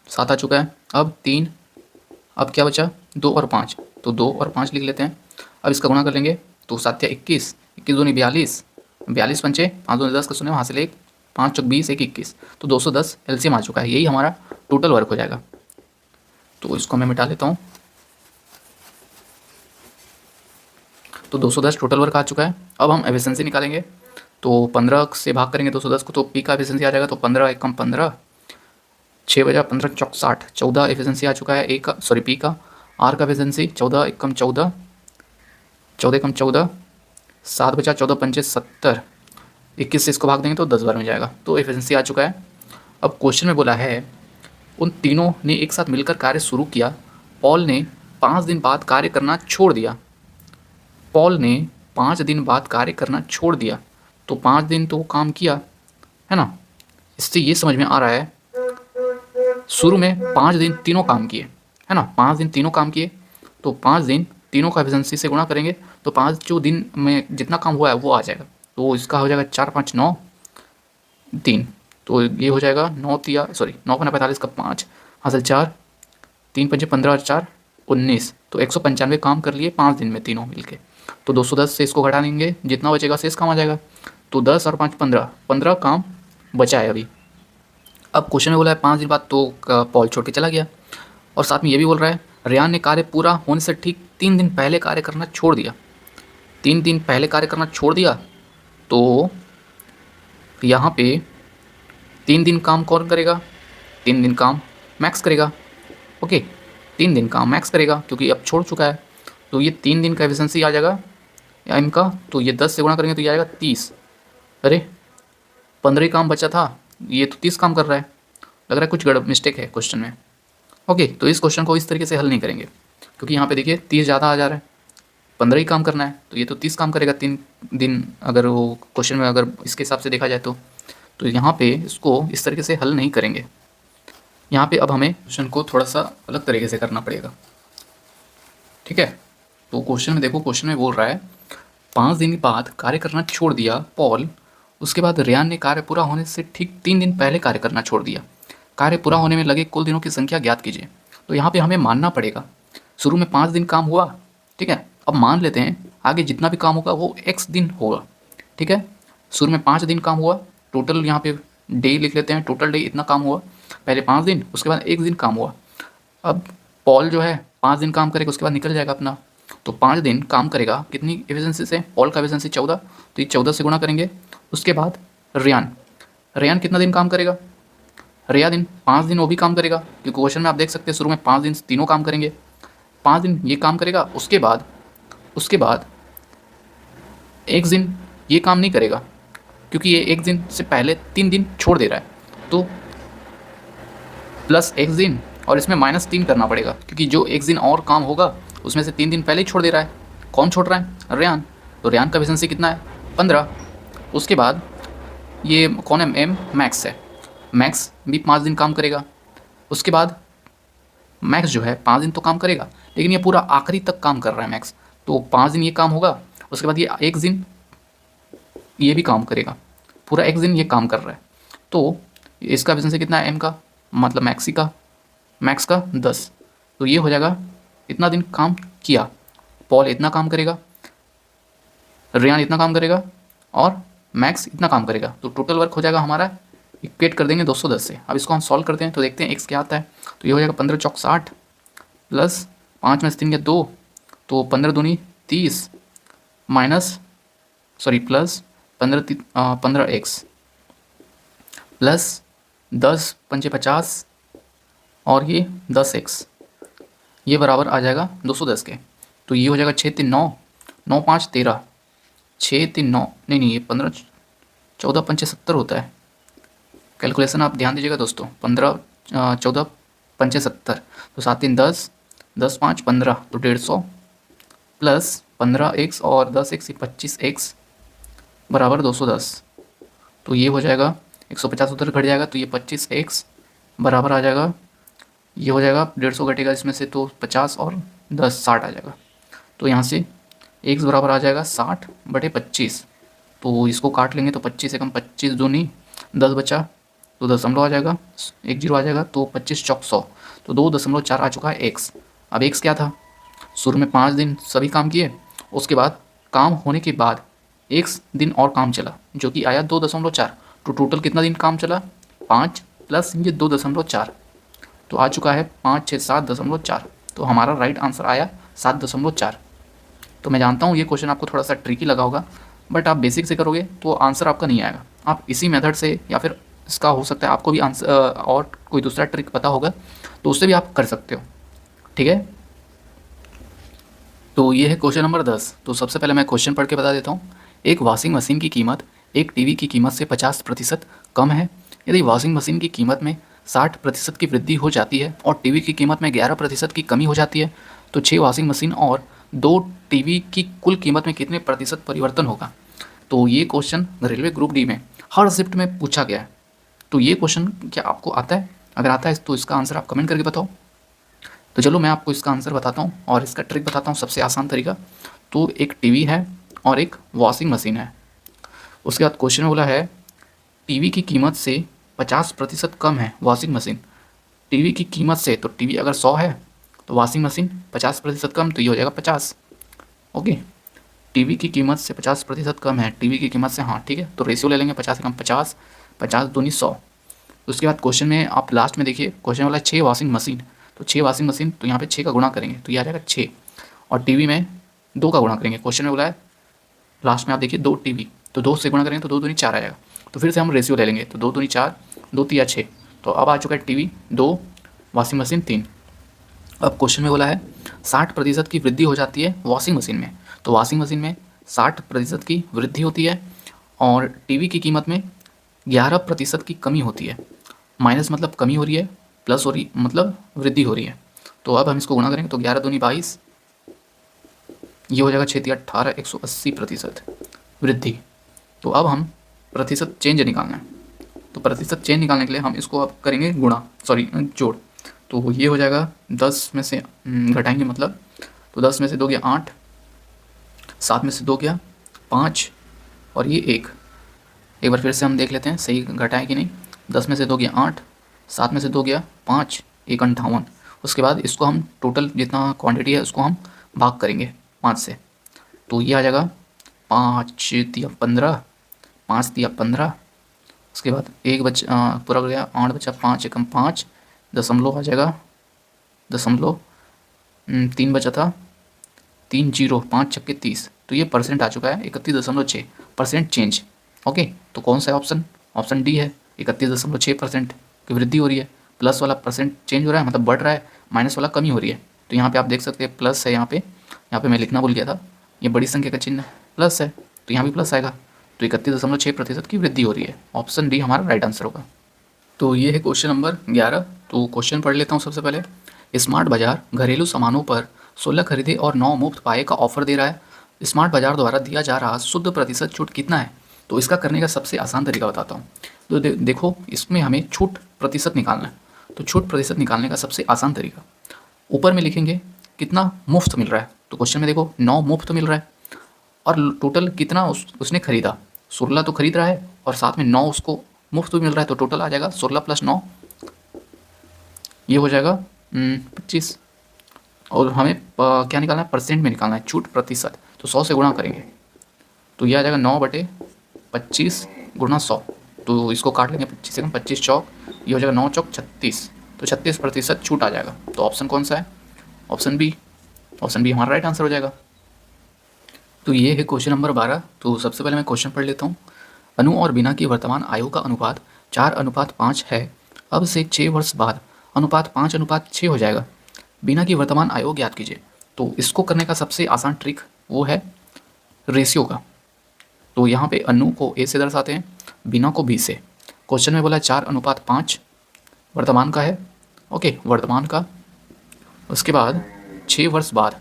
Speaker 1: 7 आ चुका है। अब 3, अब क्या बचा 2 और 5, तो 2 और 5 लिख लेते हैं। अब इसका गुणा कर लेंगे तो 7 या 21, 21 दूनी 42, 42 पंचे 5 दूनी 10 का शून्य हासिल 1, 5 चौक 20 1 21, तो 210 LCM आ चुका है। यही हमारा टोटल वर्क हो जाएगा। तो इसको मैं मिटा लेता हूँ। तो 210 टोटल वर्क आ चुका है। अब हम एफिशिएंसी निकालेंगे। तो 15 से भाग करेंगे 210 को, तो P का एफिशिएंसी आ जाएगा। तो 15 एकम 15, 6 बजा 15 चौक 60, 14 एफिशिएंसी आ चुका है P का। R का एफिशिएंसी 14 एकम 14, 14 एकम 14, 7 बचा 14 पंचे 70, 21 से इसको भाग देंगे तो 10 बार में जाएगा। तो एफिशिएंसी आ चुका है। अब क्वेश्चन में बोला है उन तीनों ने एक साथ मिलकर कार्य शुरू किया। पॉल ने 5 दिन बाद कार्य करना छोड़ दिया। पॉल ने 5 दिन बाद कार्य करना छोड़ दिया, तो 5 दिन तो काम किया है ना। इससे ये समझ में आ रहा है शुरू में 5 दिन तीनों काम किए है ना, 5 दिन तीनों काम किए, तो 5 दिन तीनों का एफिशिएंसी से गुणा करेंगे तो 5 जो दिन में जितना काम हुआ है वो आ जाएगा। तो इसका हो जाएगा 4 5 9 3, तो ये हो जाएगा 9 तिया सॉरी 9×45 का 5 हासिल 4, 3 पंजे 15 और 4 19, तो 195 काम कर लिए 5 दिन में तीनों मिलके। तो 210 से इसको घटा देंगे, जितना बचेगा शेष काम आ जाएगा। तो 10 और 5 15, 15 काम बचा है अभी। अब क्वेश्चन में बोला है 5 दिन बाद तो पॉल छोड़ के चला गया, और साथ में ये भी बोल रहा है रेयान ने कार्य पूरा होने से ठीक 3 दिन पहले कार्य करना छोड़ दिया। 3 दिन पहले कार्य करना छोड़ दिया, तो यहाँ पे 3 दिन काम कौन करेगा? 3 दिन काम मैक्स करेगा। ओके, 3 दिन काम मैक्स करेगा क्योंकि अब छोड़ चुका है। तो ये 3 दिन का एफिशिएंसी आ जाएगा एम का, तो ये 10 से गुणा करेंगे तो ये आएगा 30। अरे 15 ही काम बचा था, ये तो 30 काम कर रहा है। लग रहा है कुछ गड़बड़ मिस्टेक है क्वेश्चन में। ओके, तो इस क्वेश्चन को इस तरीके से हल नहीं करेंगे क्योंकि यहाँ पे देखिए 30 ज़्यादा आ जा रहा है, 15 ही काम करना है, तो ये तो 30 काम करेगा 3 दिन, अगर वो क्वेश्चन में अगर इसके हिसाब से देखा जाए तो यहाँ पे इसको इस तरीके से हल नहीं करेंगे। यहाँ पे अब हमें क्वेश्चन को थोड़ा सा अलग तरीके से करना पड़ेगा। ठीक है, तो क्वेश्चन में देखो, क्वेश्चन में बोल रहा है 5 दिन बाद कार्य करना छोड़ दिया पॉल, उसके बाद रेयान ने कार्य पूरा होने से ठीक 3 दिन पहले कार्य करना छोड़ दिया। कार्य पूरा होने में लगे कुल दिनों की संख्या ज्ञात कीजिए। तो यहाँ पे हमें मानना पड़ेगा शुरू में 5 दिन काम हुआ, ठीक है। अब मान लेते हैं आगे जितना भी काम होगा वो x दिन होगा, ठीक है। शुरू में 5 दिन काम हुआ, टोटल यहाँ पे डे लिख लेते हैं, टोटल डे इतना काम हुआ, पहले 5 दिन, उसके बाद 1 दिन काम हुआ। अब पॉल जो है 5 दिन काम करेगा, उसके बाद निकल जाएगा अपना। तो 5 दिन काम करेगा कितनी एफिशिएंसी से? पॉल का एफिशिएंसी 14, तो ये 14 से गुणा करेंगे। उसके बाद रेयान कितना दिन काम करेगा? रेया दिन 5 दिन वो भी काम करेगा, क्योंकि क्वेश्चन में आप देख सकते हैं शुरू में 5 दिन तीनों काम करेंगे, 5 दिन ये काम करेगा। उसके बाद 1 दिन ये काम नहीं करेगा क्योंकि ये 1 दिन से पहले 3 दिन छोड़ दे रहा है, तो प्लस 1 दिन और इसमें -3 करना पड़ेगा क्योंकि जो 1 दिन और काम होगा उसमें से 3 दिन पहले ही छोड़ दे रहा है। कौन छोड़ रहा है? रेयान। तो रेयान का एफिशिएंसी कितना है? 15। उसके बाद ये कौन है? एम मैक्स है, मैक्स भी 5 दिन काम करेगा। उसके बाद मैक्स जो है 5 दिन तो काम करेगा, लेकिन ये पूरा आखिरी तक काम कर रहा है मैक्स, तो 5 दिन ये काम होगा। उसके बाद ये 1 दिन ये भी काम करेगा, पूरा 1 दिन ये काम कर रहा है। तो इसका एफिशिएंसी कितना है? एम का मतलब मैक्स का 10। तो ये हो जाएगा इतना दिन काम किया, पॉल इतना काम करेगा, रेयान इतना काम करेगा और मैक्स इतना काम करेगा, तो टोटल वर्क हो जाएगा हमारा, इक्वेट कर देंगे 210 से। अब इसको हम सॉल्व करते हैं तो देखते हैं एक्स क्या आता है। तो ये हो जाएगा 15 चौक 60 प्लस 5 में से 3 गया 2, तो 15 दूनी 30 माइनस प्लस 15x प्लस 10 पंजे 50 और ये 10x, ये बराबर आ जाएगा 210 के। तो ये हो जाएगा 6 3 9 9 5 13 6 3 9 नहीं ये 15 14 पंचे 70 होता है। कैलकुलेशन आप ध्यान दीजिएगा दोस्तों, 15 14 पंचे 70, तो 7 3 10 10 5 15, तो 150 प्लस 15x और 10x 25x बराबर 210। तो ये हो जाएगा 150 उधर घट जाएगा, तो ये 25x बराबर आ जाएगा, ये हो जाएगा 150 घटेगा इसमें से तो 50 और 10 60 आ जाएगा। तो यहाँ से x बराबर आ जाएगा 60/25, तो इसको काट लेंगे तो 25 से कम 25 दूनी 10 बचा, तो दशमलव आ जाएगा, 1 0 आ जाएगा, तो 25 चौक 100, तो 2.4 आ चुका है x। अब x क्या था? शुरू में 5 दिन सभी काम किए, उसके बाद काम होने के बाद 1 दिन और काम चला जो कि आया 2.4, तो टोटल कितना दिन काम चला? 5 प्लस ये 2.4, तो आ चुका है 5 6 7.4, तो हमारा राइट आंसर आया 7.4। तो मैं जानता हूँ ये क्वेश्चन आपको थोड़ा सा ट्रिकी लगा होगा, बट आप बेसिक से करोगे तो आंसर आपका नहीं आएगा। आप इसी मेथड से, या फिर इसका हो सकता है आपको भी आंसर और कोई दूसरा ट्रिक पता होगा तो उससे भी आप कर सकते हो, ठीक है। तो ये है क्वेश्चन नंबर 10। तो सबसे पहले मैं क्वेश्चन पढ़ के बता देता हूँ। एक वॉशिंग मशीन की कीमत एक टीवी की कीमत से 50% कम है। यदि वॉशिंग मशीन की कीमत में 60% की वृद्धि हो जाती है और टीवी की कीमत में 11% की कमी हो जाती है, तो 6 वॉशिंग मशीन और 2 टीवी की कुल कीमत में कितने प्रतिशत परिवर्तन होगा। तो ये क्वेश्चन रेलवे ग्रुप डी में हर शिफ्ट में पूछा गया है। तो ये क्वेश्चन क्या आपको आता है? अगर आता है तो इसका आंसर आप कमेंट करके बताओ। तो चलो मैं आपको इसका आंसर बताता हूँ और इसका ट्रिक बताता हूँ, सबसे आसान तरीका। तो एक टीवी है और एक वॉशिंग मशीन है। उसके बाद क्वेश्चन में बोला है टीवी की कीमत से 50% कम है वॉशिंग मशीन। टीवी की कीमत से, तो टीवी अगर 100 है तो वॉशिंग मशीन 50% कम, तो ये हो जाएगा 50। ओके, टीवी की कीमत से 50% कम है, टीवी की कीमत से, हाँ ठीक है, तो रेशियो ले लेंगे 50 से कम 50, 50 दूनी 100। उसके बाद क्वेश्चन में आप लास्ट में देखिए, क्वेश्चन वाला 6 वॉशिंग मशीन, तो 6 वॉशिंग मशीन, तो यहाँ पे 6 का गुणा करेंगे तो ये आ जाएगा 6, और टीवी में 2 का गुणा करेंगे। क्वेश्चन में बोला है लास्ट में आप देखिए 2 टीवी, तो 2 से गुणा करेंगे तो 2 दूनी 4 आ जाएगा। तो फिर से हम रेशियो ले लेंगे, तो 2 दूनी 4, 2 तिया 6, तो अब आ चुका है टीवी 2, वॉशिंग मशीन 3। अब क्वेश्चन में बोला है 60% की वृद्धि हो जाती है वॉशिंग मशीन में, तो वॉशिंग मशीन में 60% की वृद्धि होती है और टीवी की कीमत में 11% की कमी होती है। माइनस मतलब कमी हो रही है, प्लस हो रही मतलब वृद्धि हो रही है। तो अब हम इसको गुणा करेंगे तो 11 दूनी 22, ये हो जाएगा 6 तिया 18, 180% वृद्धि। तो अब हम प्रतिशत चेंज निकालना है, तो प्रतिशत चेंज निकालने के लिए हम इसको अब करेंगे गुणा, सॉरी जोड़। तो ये हो जाएगा 10 में से घटाएंगे मतलब, तो 10 में से 2 गया 8, 7 में से 2 गया 5, और ये 1। एक बार फिर से हम देख लेते हैं सही घटाए कि नहीं। 10 में से 2 गया 8, 7 में से 2 गया 5, 1 58। उसके बाद इसको हम टोटल जितना क्वांटिटी है उसको हम भाग करेंगे 5 से, तो ये आ जाएगा 5 तिया 15, 5 तिया 15। उसके बाद एक पूरा हो गया, 8 बचा 5 एकम 5, दशमलव आ जाएगा, दशमलव 3 बचा था, 3 जीरो 5 छक्के 30, तो ये परसेंट आ चुका है 31.6% चेंज। ओके, तो कौन सा है ऑप्शन? ऑप्शन डी है, 31.6% की वृद्धि हो रही है। प्लस वाला परसेंट चेंज हो रहा है मतलब बढ़ रहा है, माइनस वाला कमी हो रही है। तो यहाँ पे आप देख सकते हैं प्लस है, यहाँ पे मैं लिखना भूल गया था, ये बड़ी संख्या का चिन्ह प्लस है तो यहाँ भी प्लस आएगा, तो 31.6% की वृद्धि हो रही है। ऑप्शन डी हमारा राइट आंसर होगा। तो ये है क्वेश्चन नंबर 11। तो क्वेश्चन पढ़ लेता हूँ सबसे पहले। स्मार्ट बाजार घरेलू सामानों पर 16 खरीदे और 9 मुफ्त पाए का ऑफर दे रहा है। स्मार्ट बाजार द्वारा दिया जा रहा शुद्ध प्रतिशत छूट कितना है? तो इसका करने का सबसे आसान तरीका बताता हूँ। तो देखो, इसमें हमें छूट प्रतिशत निकालना है, तो छूट प्रतिशत निकालने का सबसे आसान तरीका, ऊपर में लिखेंगे कितना मुफ्त मिल रहा है। तो क्वेश्चन में देखो 9 मुफ्त मिल रहा है, और टोटल कितना उसने खरीदा, 16 तो खरीद रहा है और साथ में 9 उसको मुफ्त भी मिल रहा है, तो टोटल आ जाएगा 16 + 9, ये हो जाएगा 25। और हमें क्या निकालना है? परसेंट में निकालना है, छूट प्रतिशत। तो 100 से गुणा करेंगे तो ये आ जाएगा 9/25 गुणा 100, तो इसको काट लेंगे 25 से, 25 चौक, ये हो जाएगा 9 चौक 36, तो 36% छूट आ जाएगा। तो ऑप्शन कौन सा है? Option B. ऑप्शन बी हमारा राइट आंसर हो जाएगा। तो ये है क्वेश्चन नंबर 12। तो सबसे पहले मैं क्वेश्चन पढ़ लेता हूँ। अनु और बीना की वर्तमान आयु का अनुपात 4:5 है। अब से 6 वर्ष बाद अनुपात 5:6 हो जाएगा। बीना की वर्तमान आयु ज्ञात कीजिए। तो इसको करने का सबसे आसान ट्रिक वो है रेशियो का। तो यहाँ पे अनु को ए से दर्शाते हैं, बीना को बी से। क्वेश्चन में बोला 4:5 वर्तमान का है, ओके, वर्तमान का। उसके बाद 6 वर्ष बाद,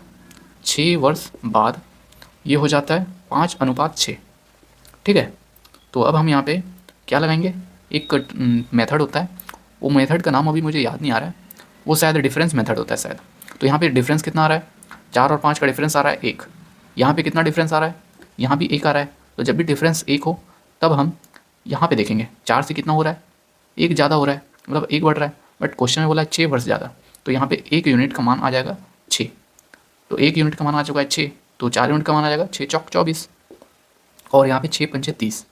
Speaker 1: 6 वर्ष बाद ये हो जाता है 5:6, ठीक है। तो अब हम यहाँ पे क्या लगाएंगे? एक मेथड होता है, वो मेथड का नाम अभी मुझे याद नहीं आ रहा है, वो शायद डिफरेंस मेथड होता है शायद। तो यहाँ पे डिफरेंस कितना आ रहा है? 4 और 5 का डिफरेंस आ रहा है 1। यहाँ पे कितना डिफरेंस आ रहा है? यहाँ भी 1 आ रहा है। तो जब भी डिफरेंस 1 हो तब हम यहाँ पे देखेंगे 4 से कितना हो रहा है, 1 ज़्यादा हो रहा है, मतलब 1 बढ़ रहा है। बट क्वेश्चन में बोला है 6 वर्ष ज़्यादा, तो यहाँ पे 1 यूनिट का मान आ जाएगा 6। तो 1 यूनिट का मान आ चुका है 6, तो 4 यूनिट का मान आ जाएगा 6 चौक 24, और यहाँ पे 6 पंचे 30,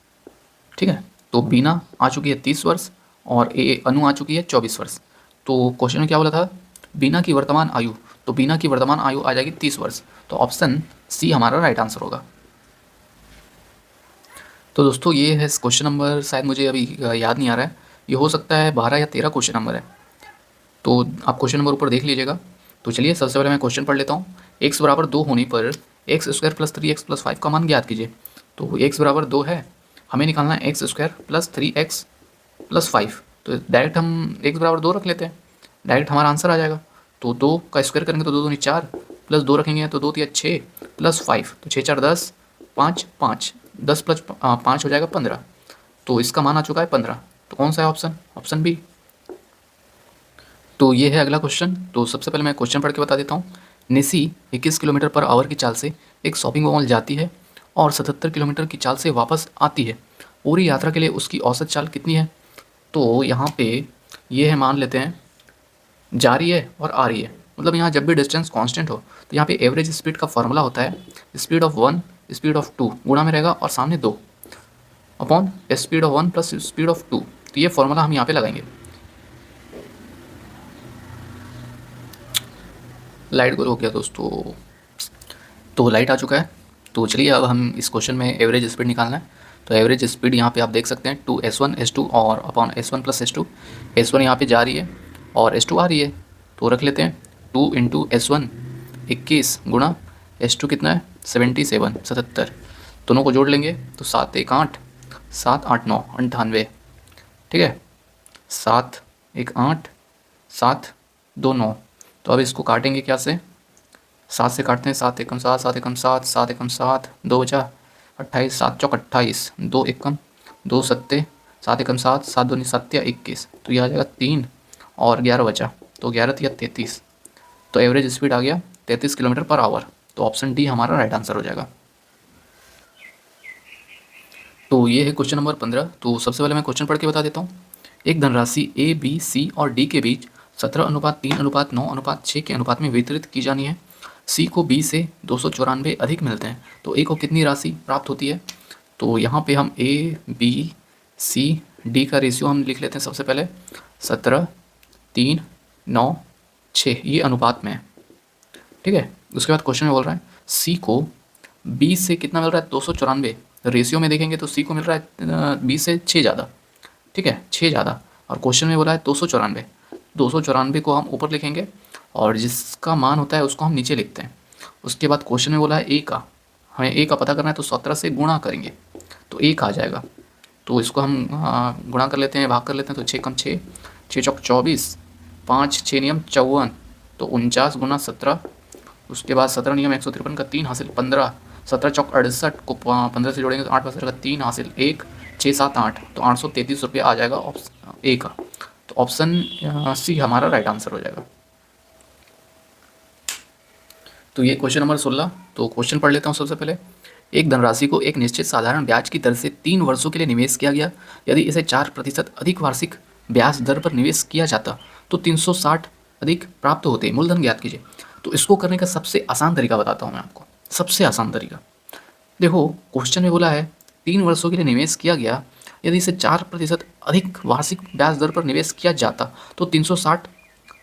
Speaker 1: ठीक है। तो बीना आ चुकी है 30 वर्ष और अनु आ चुकी है 24 वर्ष। तो क्वेश्चन में क्या बोला था? बीना की वर्तमान आयु, तो बीना की वर्तमान आयु आ जाएगी 30 वर्ष। तो ऑप्शन सी हमारा राइट आंसर होगा। तो दोस्तों ये है क्वेश्चन नंबर, शायद मुझे अभी याद नहीं आ रहा है, ये हो सकता है 12 या 13 क्वेश्चन नंबर है। तो आप क्वेश्चन नंबर ऊपर देख लीजिएगा। तो चलिए सबसे पहले मैं क्वेश्चन पढ़ लेता हूँ। x बराबर 2 होने पर x² + 3x + 5 का मान ज्ञात कीजिए। तो x बराबर 2 है, हमें निकालना है x² + 3x + 5। तो डायरेक्ट हम x बराबर 2 रख लेते हैं, डायरेक्ट हमारा आंसर आ जाएगा। तो 2 का स्क्वायर करेंगे तो 2 दूनी 4, प्लस 2 रखेंगे तो 2 तिया 6, प्लस 5, तो 6 4 10, 5 5, 10 + 5 हो जाएगा 15। तो इसका मान आ चुका है 15। तो कौन सा है ऑप्शन? Option B. तो ये है अगला क्वेश्चन। तो सबसे पहले मैं क्वेश्चन पढ़ के बता देता हूँ। नेसी 21 किलोमीटर पर आवर की चाल से एक शॉपिंग मॉल जाती है और 77 किलोमीटर की चाल से वापस आती है। पूरी यात्रा के लिए उसकी औसत चाल कितनी है? तो यहाँ पे ये है, मान लेते हैं जा रही है और आ रही है, मतलब यहाँ जब भी डिस्टेंस कांस्टेंट हो तो यहाँ पे एवरेज स्पीड का फॉर्मूला होता है स्पीड ऑफ 1 स्पीड ऑफ 2 गुणा में रहेगा और सामने 2 upon speed of 1 plus speed of 2। तो ये फॉर्मूला हम यहाँ पे लगाएंगे। लाइट गोल हो गया दोस्तों, तो लाइट आ चुका है। तो चलिए अब हम इस क्वेश्चन में एवरेज स्पीड निकालना है। तो एवरेज स्पीड यहाँ पे आप देख सकते हैं 2s1 s2 और upon s1 plus s2। s1 यहाँ पे जा रही है और s2 आ रही है, तो रख लेते हैं 2 इंटू s1 21 गुणा s2 कितना है 77। दोनों को जोड़ लेंगे तो 7 1 8 7 8 9 98। ठीक है, 7 1 8 7 2 9। तो अब इसको काटेंगे क्या से, 7 से काटते हैं, 7 एकम 7 7 एकम 7 7 एकम 7 2 बचा 28 7 चौक 28 2 एकम 2 सत्ते 7 एकम 7 7 दूनी 7 या 21। तो ये आ जाएगा 3 और 11 बचा, तो 11 या 33। तो एवरेज स्पीड आ गया 33 किलोमीटर पर आवर। तो ऑप्शन डी हमारा राइट आंसर हो जाएगा। तो ये है क्वेश्चन नंबर 15। तो सबसे पहले मैं क्वेश्चन पढ़ के बता देता हूँ। एक धनराशि ए बी सी और डी के बीच 17:3:9:6 के अनुपात में वितरित की जानी है। सी को बी से 294 अधिक मिलते हैं, तो ए को कितनी राशि प्राप्त होती है? तो यहाँ पे हम ए बी सी डी का रेशियो हम लिख लेते हैं। सबसे पहले 17:3:9:6 ये अनुपात में है। ठीक है, उसके बाद क्वेश्चन में बोल रहा है सी को बी से कितना मिल रहा है 294। रेशियो में देखेंगे तो सी को मिल रहा है बी से 6 ज़्यादा। ठीक है, 6 ज़्यादा, और क्वेश्चन में बोला है 294। 294 को हम ऊपर लिखेंगे और जिसका मान होता है उसको हम नीचे लिखते हैं। उसके बाद क्वेश्चन में बोला है ए का, हमें ए का पता करना है, तो 17 से गुणा करेंगे तो ए आ जाएगा। तो इसको हम गुणा कर लेते हैं, भाग कर लेते हैं, तो 6 कम 6 6 चौक 24 5 6 नियम 54, तो 49 गुना 17। उसके बाद 17 नियम 153 का 3 हासिल 15 17 चौक 68 को 15 से जोड़ेंगे तो 8 का 3 हासिल 1 6 7 8, तो 833 रुपये आ जाएगा ए का। तो ऑप्शन सी हमारा राइट आंसर हो जाएगा। तो ये क्वेश्चन नंबर 16। तो क्वेश्चन पढ़ लेता हूँ सबसे पहले। एक धनराशि को एक निश्चित साधारण ब्याज की दर से 3 वर्षों के लिए निवेश किया गया। यदि इसे 4% अधिक वार्षिक ब्याज दर पर निवेश किया जाता तो 360 अधिक प्राप्त होते। मूलधन ज्ञात कीजिए। तो इसको करने का सबसे आसान तरीका बताता हूँ मैं आपको। सबसे आसान तरीका देखो, क्वेश्चन में बोला है 3 वर्षों के लिए निवेश किया गया, यदि इसे 4% अधिक वार्षिक ब्याज दर पर निवेश किया जाता तो 360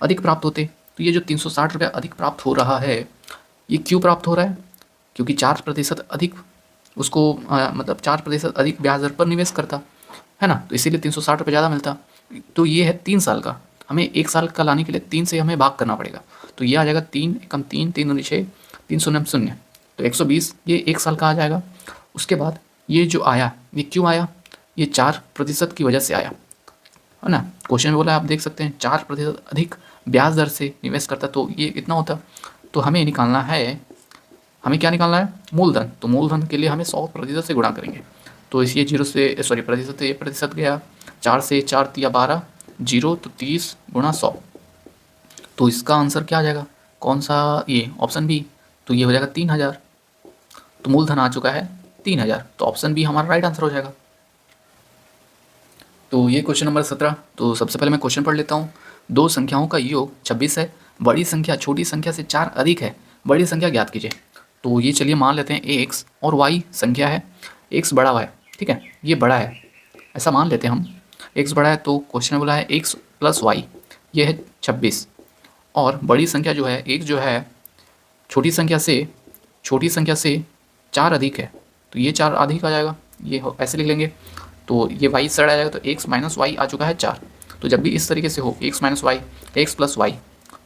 Speaker 1: अधिक प्राप्त होते। तो ये जो 360 रुपया अधिक प्राप्त हो रहा है, ये क्यों प्राप्त हो रहा है? क्योंकि 4% अधिक उसको मतलब 4% अधिक ब्याज दर पर निवेश करता है ना, तो इसीलिए 360 रुपये ज़्यादा मिलता। तो ये है 3 साल का, हमें 1 साल का लाने के लिए 3 से हमें भाग करना पड़ेगा। तो ये आ जाएगा 3 एकम 3 3 दूनी 6 3 शून्य 0, तो 120 ये 1 साल का आ जाएगा। उसके बाद ये जो आया, ये क्यों आया? ये 4% की वजह से आया है ना। क्वेश्चन में बोला आप देख सकते हैं 4% अधिक ब्याज दर से निवेश करता, तो ये कितना होता? तो हमें निकालना है, हमें क्या निकालना है? मूलधन। तो मूलधन के लिए हमें 100% से गुणा करेंगे। तो इस ये 0 से सॉरी प्रतिशत से ये प्रतिशत गया, 4 से 4 या 12 0, तो 30 गुणा 100। तो इसका आंसर क्या आ जाएगा? कौन सा? ये ऑप्शन बी। तो ये हो जाएगा 3000। तो मूलधन आ चुका है 3000, तो ऑप्शन बी हमारा राइट आंसर हो जाएगा। तो ये क्वेश्चन नंबर 17। तो सबसे पहले मैं क्वेश्चन पढ़ लेता हूँ। दो संख्याओं का योग 26 है। बड़ी संख्या छोटी संख्या से 4 अधिक है। बड़ी संख्या ज्ञात कीजिए। तो ये चलिए मान लेते हैं एक्स और वाई संख्या है। एक्स बड़ा है, ठीक है, ये बड़ा है, ऐसा मान लेते हैं हम। एक्स बड़ा है तो क्वेश्चन में बोला है एक्स प्लस वाई, ये है 26। और बड़ी संख्या जो है एक जो है छोटी संख्या से 4 अधिक है, तो ये 4 अधिक आ जाएगा, ये ऐसे लिख लेंगे। तो ये वाई साइड आ जाएगा, तो एक्स माइनस वाई आ चुका है 4। तो जब भी इस तरीके से हो x minus y x plus y,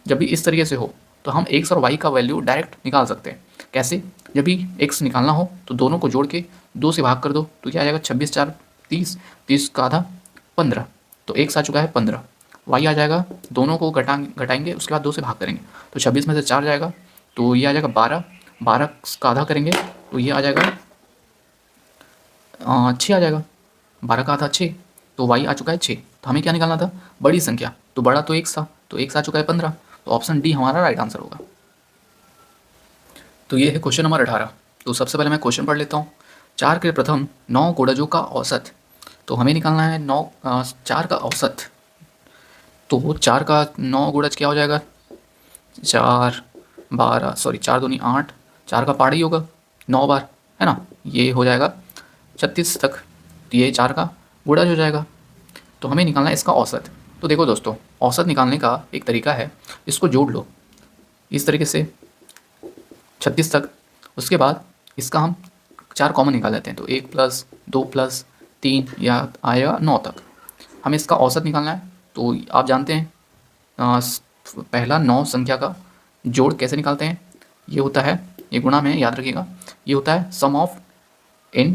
Speaker 1: जब भी इस तरीके से हो तो हम एक्स और वाई का वैल्यू डायरेक्ट निकाल सकते हैं। कैसे? जब भी एक्स निकालना हो तो दोनों को जोड़ के 2 से भाग कर दो, तो क्या आ जाएगा 26 4 30, 30 का आधा 15, तो एक्स आ चुका है 15। वाई आ जाएगा, दोनों को घटाएंगे उसके बाद 2 से भाग करेंगे, तो 26 में से 4 जाएगा, तो ये आ जाएगा 12, 12 का आधा करेंगे तो ये आ जाएगा 6 आ जाएगा, 12 का आधा 6, तो वाई आ चुका है 6। तो हमें क्या निकालना था? बड़ी संख्या। तो बड़ा तो एक्स था, तो एक्स आ चुका है 15, तो ऑप्शन डी हमारा राइट आंसर होगा। तो ये है क्वेश्चन नंबर 18। तो सबसे पहले मैं क्वेश्चन पढ़ लेता हूँ। 4 के प्रथम 9 गुणजों का औसत। तो हमें निकालना है 4 का औसत। तो 4 का 9 गुणज क्या हो जाएगा? 4 12 सॉरी 4 दूनी 8, 4 का पहाड़ा ही होगा 9 बार, है ना। ये हो जाएगा 36 तक। तो ये 4 का गुणज हो जाएगा। तो हमें निकालना है इसका औसत। तो देखो दोस्तों, औसत निकालने का एक तरीका है, इसको जोड़ लो इस तरीके से 36 तक। उसके बाद इसका हम 4 कॉमन निकाल लेते हैं। तो 1 प्लस 2 प्लस 3 या आएगा 9 तक। हमें इसका औसत निकालना है। तो आप जानते हैं पहला 9 संख्या का जोड़ कैसे निकालते हैं। ये होता है, ये गुणा में याद रखिएगा, ये होता है सम ऑफ n,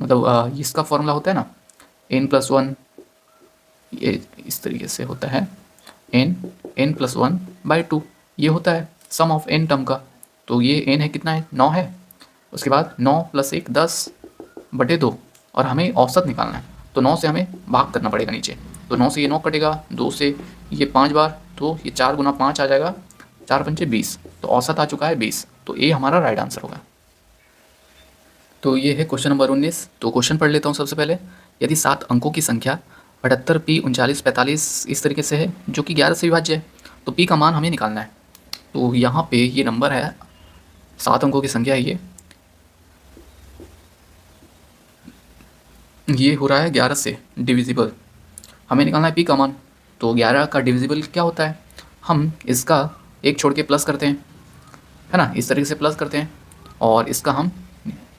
Speaker 1: मतलब इसका फॉर्मूला होता है ना n+1। ये इस तरीके से होता है n+1/2। ये होता है सम ऑफ n टर्म का। तो ये n है, कितना है? 9 है। उसके बाद 9 + 1 10/2, और हमें औसत निकालना है। तो 9 से हमें भाग करना पड़ेगा नीचे। तो 9 से ये 9 कटेगा, 2 से ये 5 बार, तो ये 4 × 5 आ जाएगा, 4 × 5 = 20। तो औसत आ चुका है 20। तो ये हमारा राइट आंसर होगा। तो ये है क्वेश्चन नंबर 19। तो क्वेश्चन पढ़ लेता हूँ सबसे पहले। यदि 7 अंकों की संख्या 78 P 39 45 इस तरीके से है, जो कि 11 से विभाज्य है, तो P का मान हमें निकालना है। तो यहाँ पे ये नंबर है, 7 अंकों की संख्या है ये हो रहा है 11 से डिविजिबल। हमें निकालना है P का मान। तो 11 का डिविजिबल क्या होता है? हम इसका एक छोड़ के प्लस करते हैं, है ना, इस तरीके से प्लस करते हैं, और इसका हम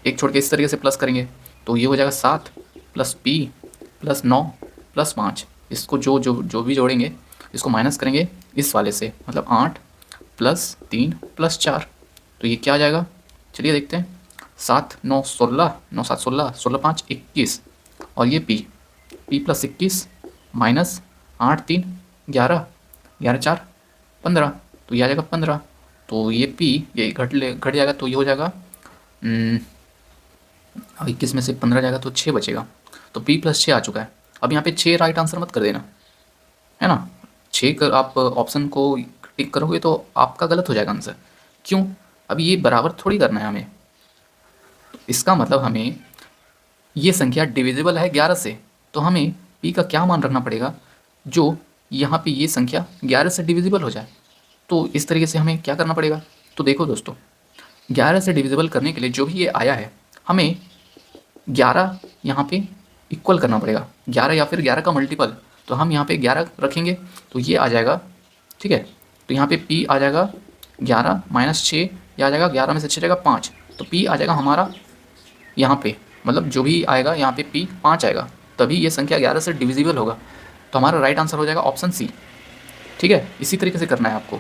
Speaker 1: एक छोड़ के इस तरीके से प्लस करेंगे। तो ये हो जाएगा 7 + P + 9 + 5। इसको जो भी जोड़ेंगे, इसको माइनस करेंगे इस वाले से, मतलब 8 + 3 + 4। तो ये क्या आ जाएगा? चलिए देखते हैं। 7 9 16, 9 7 16, 16 5 21, और ये P + 21 माइनस 8 3 11, 11 4 15। तो ये आ जाएगा 15। तो ये P ये घट जाएगा, तो ये हो जाएगा 21 में से 15 जाएगा तो 6 बचेगा। तो P + 6 आ चुका है। अब यहाँ पे 6 राइट आंसर मत कर देना, है ना। 6 कर आप ऑप्शन को टिक करोगे तो आपका गलत हो जाएगा आंसर। क्यों? अब ये बराबर थोड़ी करना है हमें। इसका मतलब हमें ये संख्या डिविजिबल है 11 से, तो हमें P का क्या मान रखना पड़ेगा जो यहाँ पे ये संख्या 11 से डिविजिबल हो जाए। तो इस तरीके से हमें क्या करना पड़ेगा? तो देखो दोस्तों, 11 से डिविजिबल करने के लिए जो भी ये आया है, हमें 11 यहाँ पे इक्वल करना पड़ेगा, 11 या फिर 11 का मल्टीपल। तो हम यहाँ पे 11 रखेंगे तो ये आ जाएगा, ठीक है। तो यहाँ पे P आ जाएगा 11 - 6, यह आ जाएगा 11 में से 6 जाएगा 5। तो P आ जाएगा हमारा यहाँ पे, मतलब जो भी आएगा यहाँ पे P 5 आएगा, तभी ये संख्या 11 से डिविजिबल होगा। तो हमारा राइट आंसर हो जाएगा ऑप्शन सी, ठीक है। इसी तरीके से करना है आपको।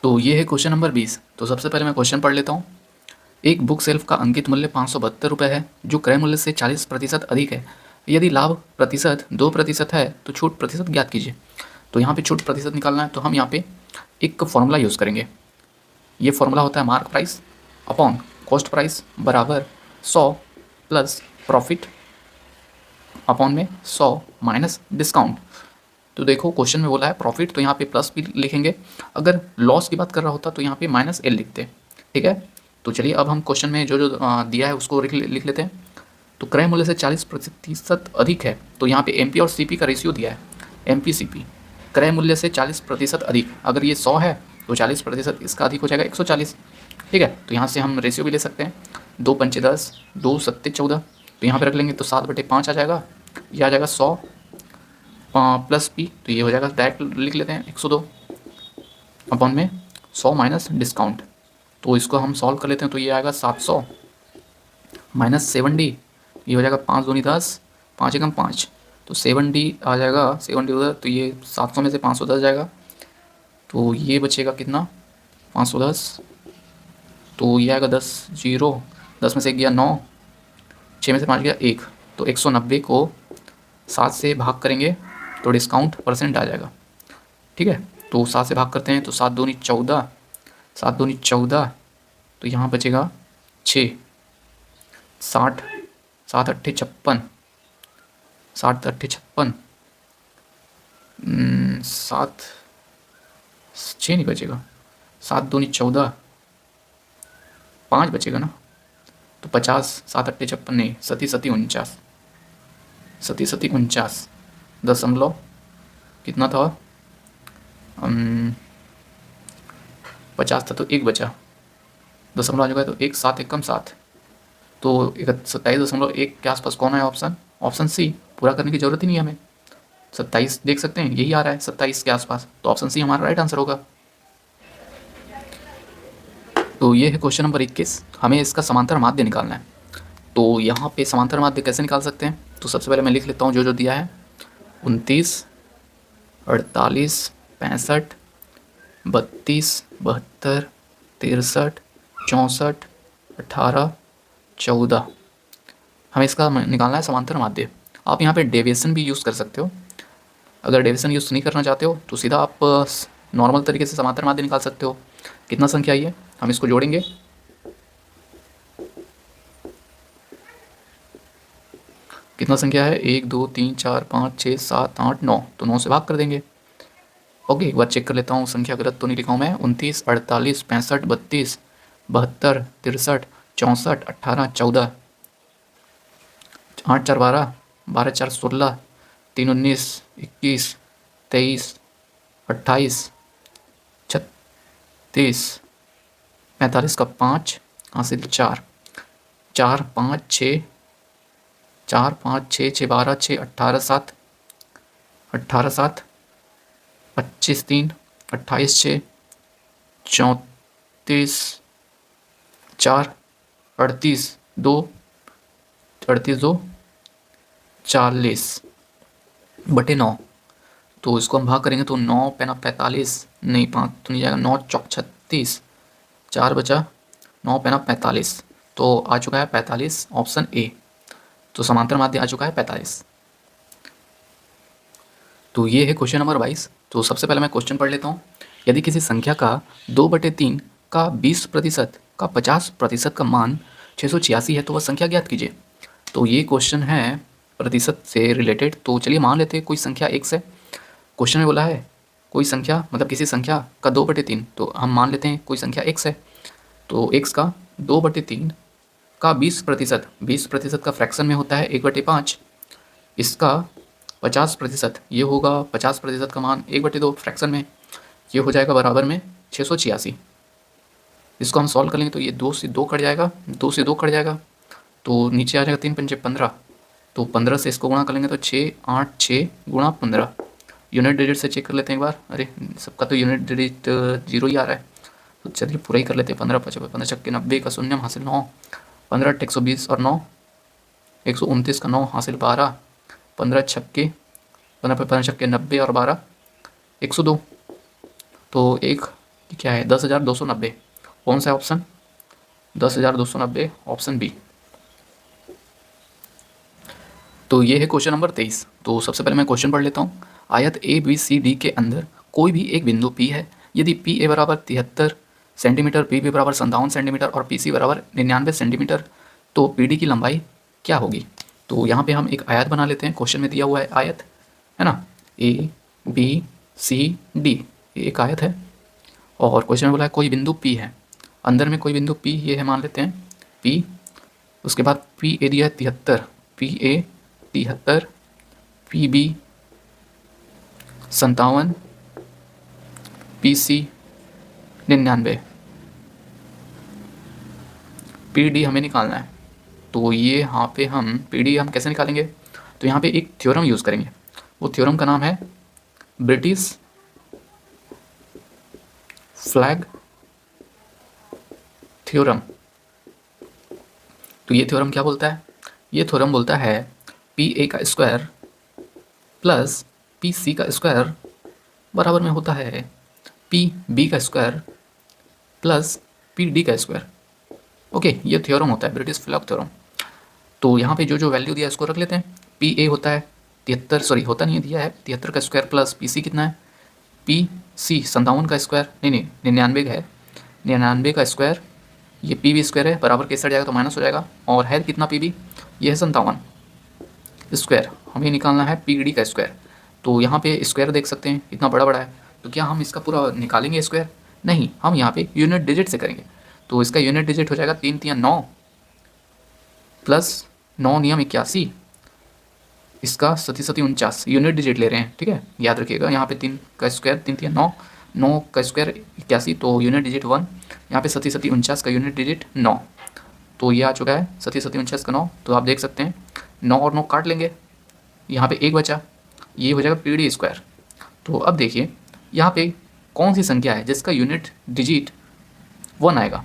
Speaker 1: तो ये है क्वेश्चन नंबर 20। तो सबसे पहले मैं क्वेश्चन पढ़ लेता हूँ। एक बुक सेल्फ का अंकित मूल्य 572 रुपये है, जो क्रय मूल्य से 40% अधिक है। यदि लाभ प्रतिशत 2% है तो छूट प्रतिशत ज्ञात कीजिए। तो यहाँ पे छूट प्रतिशत निकालना है, तो हम यहाँ पे एक फॉर्मूला यूज़ करेंगे। ये फॉर्मूला होता है mark price upon cost price बराबर 100 प्लस प्रॉफिट अपॉन में 100 माइनस डिस्काउंट। तो देखो क्वेश्चन में बोला है प्रॉफिट, तो यहाँ पे प्लस भी लिखेंगे। अगर लॉस की बात कर रहा होता तो यहाँ पे -L लिखते, ठीक है। तो चलिए अब हम क्वेश्चन में जो दिया है उसको लिख लेते हैं। तो क्रय मूल्य से 40% अधिक है, तो यहाँ पे MP और CP का रेशियो दिया है, MP CP। क्रय मूल्य से 40% अधिक, अगर ये 100 है तो 40% इसका अधिक हो जाएगा 140, ठीक है। तो यहाँ से हम रेशियो भी ले सकते हैं, 2 पंचे 10, 2 सत्ते 14। तो यहाँ पे रख लेंगे तो 7/5 आ जाएगा, यह आ जाएगा 100 प्लस P। तो ये हो जाएगा, डायरेक्ट लिख लेते हैं 102 अपॉन में 100 माइनस डिस्काउंट। तो इसको हम सॉल्व कर लेते हैं, तो ये आएगा 700 माइनस 7D, ये हो जाएगा 5 दूनी 10, 5 एकम 5। तो 7D आ जाएगा, 7D उधर, तो ये 700 में से 510 जाएगा। तो ये बचेगा कितना? 510। तो ये आएगा 10 0, 10 में से 1 गया 9, 6 में से 5 गया 1। तो 190 को 7 से भाग करेंगे तो डिस्काउंट परसेंट आ जाएगा, ठीक है। तो 7 से भाग करते हैं तो 7 दूनी 14, 7 दूनी 14, तो यहाँ बचेगा 6, 60, 7 अट्ठे 56, 60 अट्ठे 56, 7 6 नहीं बचेगा, 7 दूनी 14, 5 बचेगा ना, तो 50, 7 अट्ठे 56, नहीं, सती सती 49, सती सती 49 दशमलव कितना था, 50 था तो 1 बचा, दशमलव आ जाएगा तो 1, 7 एकम 7, तो 27.1 के आसपास कौन है ऑप्शन, ऑप्शन सी। पूरा करने की जरूरत ही नहीं है हमें, 27 देख सकते हैं यही आ रहा है 27 के आसपास, तो ऑप्शन सी हमारा राइट आंसर होगा। तो ये है क्वेश्चन नंबर 21, हमें इसका समांतर माध्य निकालना है। तो यहाँ पे समांतर माध्य कैसे निकाल सकते हैं, तो सबसे पहले मैं लिख लेता हूँ जो जो दिया है, 29, 48, 65, 32, 72, 63, 64, 18, 14, हमें इसका निकालना है समांतर माध्य। आप यहाँ पे डेविएशन भी यूज़ कर सकते हो, अगर डेविएशन यूज़ नहीं करना चाहते हो तो सीधा आप नॉर्मल तरीके से समांतर माध्य निकाल सकते हो। कितना संख्या ये, हम इसको जोड़ेंगे, कितना संख्या है, 1 2 3 4 5 6 7 8 9, तो 9 से भाग कर देंगे। ओके, एक बार चेक कर लेता हूँ संख्या गलत तो नहीं लिखा हूँ मैं, 29, 48, 65, 32, 72, 63, 64, 18, 14, 8 4 12, 12 4 16, 3 19, 21, 23, 28, 36, 45 का 5 हासिल 4, 4 5 6, 4 5 6 6 12, 6 18 7, 18 7, 25 3, 28 6, 34 4, 38 2, 38 2, 40 बटे 9, तो इसको हम भाग करेंगे तो 9 पैना 45, नहीं 5 तो नहीं जाएगा, 9 चौक 36, 4 बचा, 9 पैना 45, तो आ चुका है 45 ऑप्शन ए, तो समांतर माध्य आ चुका है 45। तो ये है क्वेश्चन नंबर 22। तो सबसे पहले मैं क्वेश्चन पढ़ लेता हूँ, यदि किसी संख्या का 2/3 का 20% का 50% का मान 686 है तो वह संख्या ज्ञात कीजिए। तो ये क्वेश्चन है प्रतिशत से रिलेटेड, तो चलिए मान लेते हैं कोई संख्या x है। क्वेश्चन में बोला है कोई संख्या, मतलब किसी संख्या का 2/3, तो हम मान लेते हैं कोई संख्या x है, तो x का 2/3 का 20%, 20% का फ्रैक्शन में होता है 1/5, इसका 50%, ये होगा 50% का मान 1/2 फ्रैक्शन में, ये हो जाएगा बराबर में 686। इसको हम सॉल्व कर लेंगे तो ये 2 से 2 कट जाएगा, 2 से 2 कट जाएगा, तो नीचे आ जाएगा 3 पंचे 15, तो 15 से इसको गुणा कर लेंगे तो 6 8 6 गुणा 15। यूनिट डिजिट से चेक कर लेते हैं एक बार, अरे सबका तो यूनिट डिजिट 0 ही आ रहा है, तो चलिए पूरा ही कर लेते हैं। 15 5 15 छक्के 90 का शून्यम हासिल 9, 15 120 और 9 129 का 9 हासिल 12, 15 छक्के 15 छक्के 90 और 12 102, तो एक क्या है 10,290, कौन सा है ऑप्शन, 10,290 ऑप्शन बी। तो ये है क्वेश्चन नंबर 23। तो सबसे पहले मैं क्वेश्चन पढ़ लेता हूँ, आयत ए बी सी डी के अंदर कोई भी एक बिंदु P है, यदि पी ए बराबर 73 सेंटीमीटर, पी बी बराबर 57 सेंटीमीटर और पी सी बराबर 99 सेंटीमीटर, तो पी डी की लंबाई क्या होगी। तो यहाँ पे हम एक आयत बना लेते हैं, क्वेश्चन में दिया हुआ है आयत, है ना, ए बी सी डी, एक आयत है, और क्वेश्चन में बोला है कोई बिंदु P है, अंदर में कोई बिंदु P ये है, मान लेते हैं P, उसके बाद पी ए दिया है 73, P A 73, P B 57, P C 99, P D हमें निकालना है। तो ये यहाँ पे हम पी डी हम कैसे निकालेंगे, तो यहाँ पे एक थ्योरम यूज़ करेंगे, वो थ्योरम का नाम है ब्रिटिश फ्लैग थ्योरम। तो ये थ्योरम क्या बोलता है, ये थ्योरम बोलता है पी ए का स्क्वायर प्लस पी सी का स्क्वायर बराबर में होता है पी बी का स्क्वायर प्लस पी डी का स्क्वायर। ओके, ये थ्योरम होता है ब्रिटिश फ्लैग थ्योरम। तो यहाँ पे जो जो वैल्यू दिया है इसको रख लेते हैं, पी ए होता है 73, सॉरी होता नहीं है, दिया है 73 का स्क्वायर प्लस पी सी कितना है, पी सी 57 का स्क्वायर, नहीं 99 है, 99 का स्क्वायर, ये पी बी स्क्वायर है, बराबर के साइड जाएगा तो माइनस हो जाएगा, और है कितना पी बी, ये है 57 स्क्वायर, हमें निकालना है पी डी का स्क्वायर। तो यहाँ पे स्क्वायर देख सकते हैं इतना बड़ा बड़ा है, तो क्या हम इसका पूरा निकालेंगे स्क्वायर, नहीं, हम यहाँ पे यूनिट डिजिट से करेंगे। तो इसका यूनिट डिजिट हो जाएगा 3 3 9 प्लस 9 नियम 81, इसका 37 37 49 यूनिट डिजिट ले रहे हैं, ठीक है, याद रखिएगा। यहाँ पे 3 का स्क्वायर 3 3 9, 9 का स्क्वायर 81, तो यूनिट डिजिट 1। यहाँ पे 37 37 49 का यूनिट डिजिट 9, तो ये आ चुका है 37 37 49 का 9। तो आप देख सकते हैं 9 और 9 काट लेंगे, यहाँ पे 1 बचा, ये हो जाएगा पीडी स्क्वायर। तो अब देखिए यहाँ पे कौन सी संख्या है जिसका यूनिट डिजिट 1 आएगा।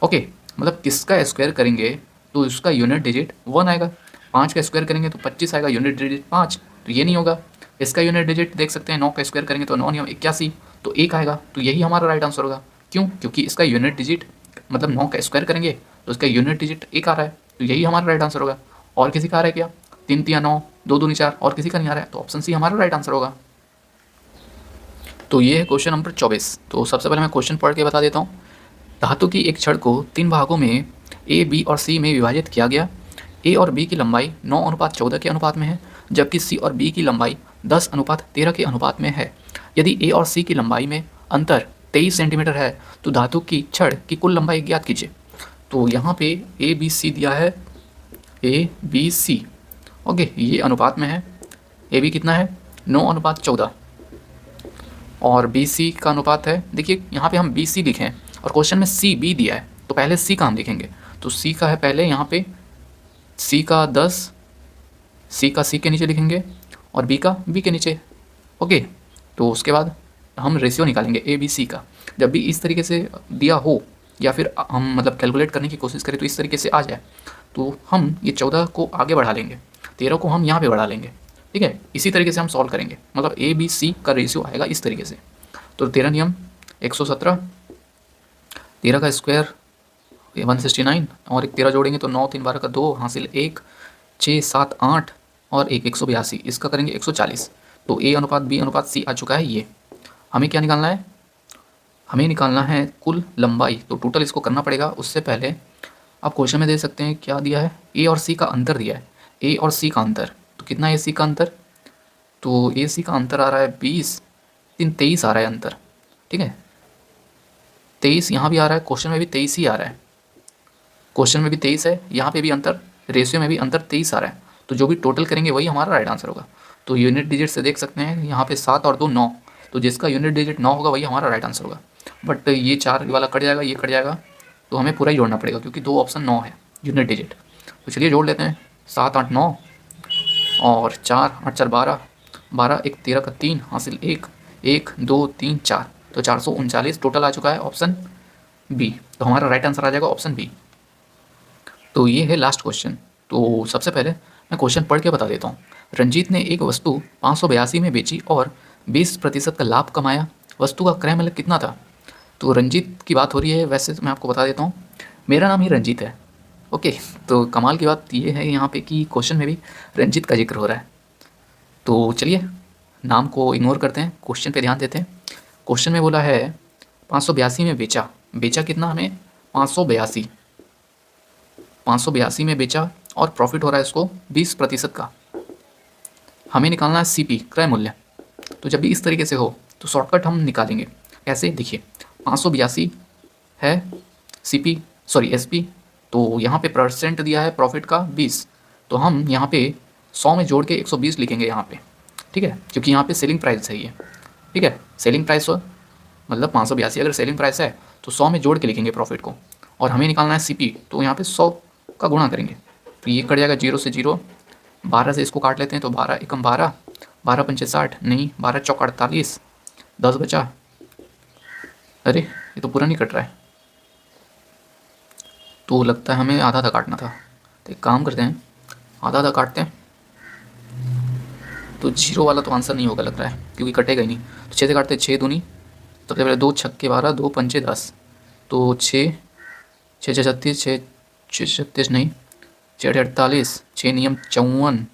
Speaker 1: ओके, मतलब किसका स्क्वायर करेंगे तो उसका यूनिट डिजिट 1 आएगा। 5 का स्क्वायर करेंगे तो 25 आएगा, यूनिट डिजिट 5, तो ये नहीं होगा। इसका यूनिट डिजिट देख सकते हैं 9 का स्क्वायर करेंगे तो 9 नियम 81, तो 1 आएगा, तो यही हमारा राइट आंसर होगा। क्यों? क्योंकि इसका यूनिट डिजिट मतलब 9 का स्क्वायर करेंगे तो इसका यूनिट डिजिट 1 आ रहा है, तो यही हमारा राइट आंसर होगा। और किसी का आ रहा है क्या? 3 3 9, 2 2 4, और किसी का नहीं आ रहा है, तो ऑप्शन सी हमारा राइट आंसर होगा। तो ये है क्वेश्चन नंबर 24। तो सबसे पहले मैं क्वेश्चन पढ़ के बता देता हूँ। धातु की एक छड़ को 3 भागों में ए, बी और सी में विभाजित किया गया। ए और बी की लंबाई 9:14 के अनुपात में है, जबकि सी और बी की लंबाई 10:13 के अनुपात में है। यदि ए और सी की लंबाई में अंतर 23 सेंटीमीटर है तो धातु की छड़ की कुल लंबाई ज्ञात कीजिए। तो यहाँ पे ए बी सी दिया है, ए बी सी, ओके, ये अनुपात में है। ए बी कितना है? 9:14, और बी सी का अनुपात है, देखिए यहाँ पे हम बी सी लिखे हैं और क्वेश्चन में सी बी दिया है, तो पहले सी का हम लिखेंगे। तो सी का है पहले यहाँ पे सी का 10, सी का सी के नीचे लिखेंगे और बी का बी के नीचे, ओके। तो उसके बाद हम रेशियो निकालेंगे ए बी सी का। जब भी इस तरीके से दिया हो या फिर हम मतलब कैलकुलेट करने की कोशिश करें तो इस तरीके से आ जाए, तो हम ये 14 को आगे बढ़ा लेंगे, 13 को हम यहाँ पे बढ़ा लेंगे, ठीक है। इसी तरीके से हम सॉल्व करेंगे, मतलब ए बी सी का रेशियो आएगा इस तरीके से। तो 13 नियम 117, 13 का स्क्वायर 169, और एक 13 जोड़ेंगे तो 9 3 12 का 2 हासिल 1, 6 7 8 और 1 182, इसका करेंगे 140। तो ए अनुपात बी अनुपात सी आ चुका है। ये हमें क्या निकालना है? हमें निकालना है कुल लंबाई, तो टोटल इसको करना पड़ेगा। उससे पहले आप क्वेश्चन में दे सकते हैं क्या दिया है, ए और सी का अंतर दिया है, ए और सी का अंतर, तो कितना ए सी का अंतर? तो ए सी का अंतर आ रहा है 20, 3 23 आ रहा है अंतर, ठीक है। 23 यहाँ भी आ रहा है, क्वेश्चन में भी 23 ही आ रहा है, क्वेश्चन में भी 23 है, यहाँ पे भी अंतर, रेशियो में भी अंतर 23 आ रहा है। तो जो भी टोटल करेंगे वही हमारा राइट आंसर होगा। तो यूनिट डिजिट से देख सकते हैं यहाँ पे 7 और 2 9, तो जिसका यूनिट डिजिट 9 होगा वही हमारा राइट आंसर होगा। बट ये 4 वाला कट जाएगा, ये कट जाएगा, तो हमें पूरा ही जोड़ना पड़ेगा क्योंकि 2 ऑप्शन 9 है यूनिट डिजिट। तो चलिए जोड़ लेते हैं, 7 8 9 और 4 8 4 12, 12 1 13 का 3 हासिल 1, 1 2 3 4, तो 439 टोटल आ चुका है ऑप्शन बी। तो हमारा राइट आंसर आ जाएगा ऑप्शन बी। तो ये है लास्ट क्वेश्चन। तो सबसे पहले मैं क्वेश्चन पढ़ के बता देता हूँ। रंजीत ने एक वस्तु 582 में बेची और 20% का लाभ कमाया। वस्तु का क्रय मूल्य कितना था? तो रंजीत की बात हो रही है, वैसे मैं आपको बता देता हूँ मेरा नाम ही रंजीत है, ओके। तो कमाल की बात ये है यहाँ पे कि क्वेश्चन में भी रंजीत का जिक्र हो रहा है। तो चलिए नाम को इग्नोर करते हैं, क्वेश्चन पे ध्यान देते हैं। क्वेश्चन में बोला है 582 में बेचा, बेचा कितना हमें? 582, 582 में बेचा और प्रॉफिट हो रहा है इसको 20% का। हमें निकालना है सीपी, क्रय मूल्य। तो जब भी इस तरीके से हो तो शॉर्टकट हम निकालेंगे कैसे, देखिए 582 है सीपी, सॉरी एसपी, तो यहाँ पे परसेंट दिया है प्रॉफिट का 20, तो हम यहाँ पे 100 में जोड़ के 120 लिखेंगे यहाँ पे, ठीक है, क्योंकि यहाँ पे सेलिंग प्राइस है ये, ठीक है। सेलिंग प्राइस मतलब 582 अगर सेलिंग प्राइस है तो 100 में जोड़ के लिखेंगे प्रॉफिट को, और हमें निकालना है सीपी, तो यहाँ पे 100 का गुणा करेंगे, तो ये कट जाएगा 0 से 0, 12 से इसको काट लेते हैं, तो 12 एकम 12, 12 पंचे 60, नहीं 12 चौक 48, 10 बचा, अरे ये तो पूरा नहीं कट रहा है, तो लगता है हमें आधा आधा काटना था। तो एक काम करते हैं, आधा आधा काटते हैं, तो 0 वाला तो आंसर नहीं होगा लग रहा है क्योंकि कटेगा ही नहीं। तो 6 से काटते हैं, 6 दूनी, तो सबसे पहले 2 छक्के 12, 2 पंचे 10, तो 6 6 36, 6 36 नहीं 6 48, 6 नियम 54,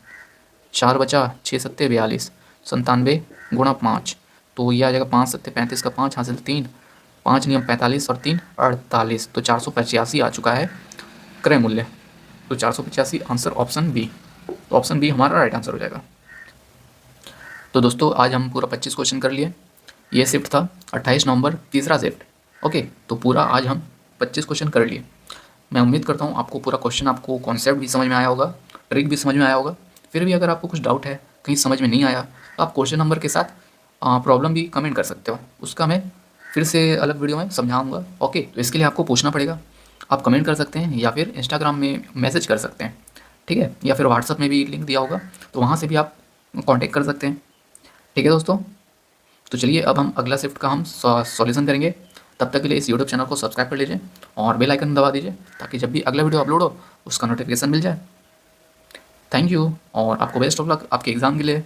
Speaker 1: 4 बचा, 6 सत्ते 42, 97 गुणा 5, तो ये आ जाएगा 5 सत्ते 35 का 5 हासिल 3, 5 नियम 45 और 3 48, तो 485 आ चुका है क्रय मूल्य। तो 485 आंसर ऑप्शन बी, तो ऑप्शन बी हमारा राइट आंसर हो जाएगा। तो दोस्तों आज हम पूरा 25 क्वेश्चन कर लिए, ये शिफ्ट था 28 नवंबर तीसरा शिफ्ट, ओके, तो पूरा आज हम 25 क्वेश्चन कर लिए। मैं उम्मीद करता हूँ आपको पूरा क्वेश्चन, आपको कॉन्सेप्ट भी समझ में आया होगा, ट्रिक भी समझ में आया होगा। फिर भी अगर आपको कुछ डाउट है, कहीं समझ में नहीं आया, तो आप क्वेश्चन नंबर के साथ प्रॉब्लम भी कमेंट कर सकते हो। उसका मैं फिर से अलग वीडियो में समझाऊंगा। ओके, तो इसके लिए आपको पूछना पड़ेगा। आप कमेंट कर सकते हैं या फिर इंस्टाग्राम में मैसेज कर सकते हैं, ठीक है, या फिर व्हाट्सअप में भी लिंक दिया होगा, तो वहाँ से भी आप कॉन्टेक्ट कर सकते हैं। ठीक है दोस्तों, तो चलिए अब हम अगला शिफ्ट का हम सॉल्यूशन करेंगे। तब तक के लिए इस यूट्यूब चैनल को सब्सक्राइब कर लीजिए और बेल आइकन दबा दीजिए, ताकि जब भी अगला वीडियो अपलोड हो उसका नोटिफिकेशन मिल जाए। थैंक यू और आपको बेस्ट ऑफ लक आपके एग्ज़ाम के लिए।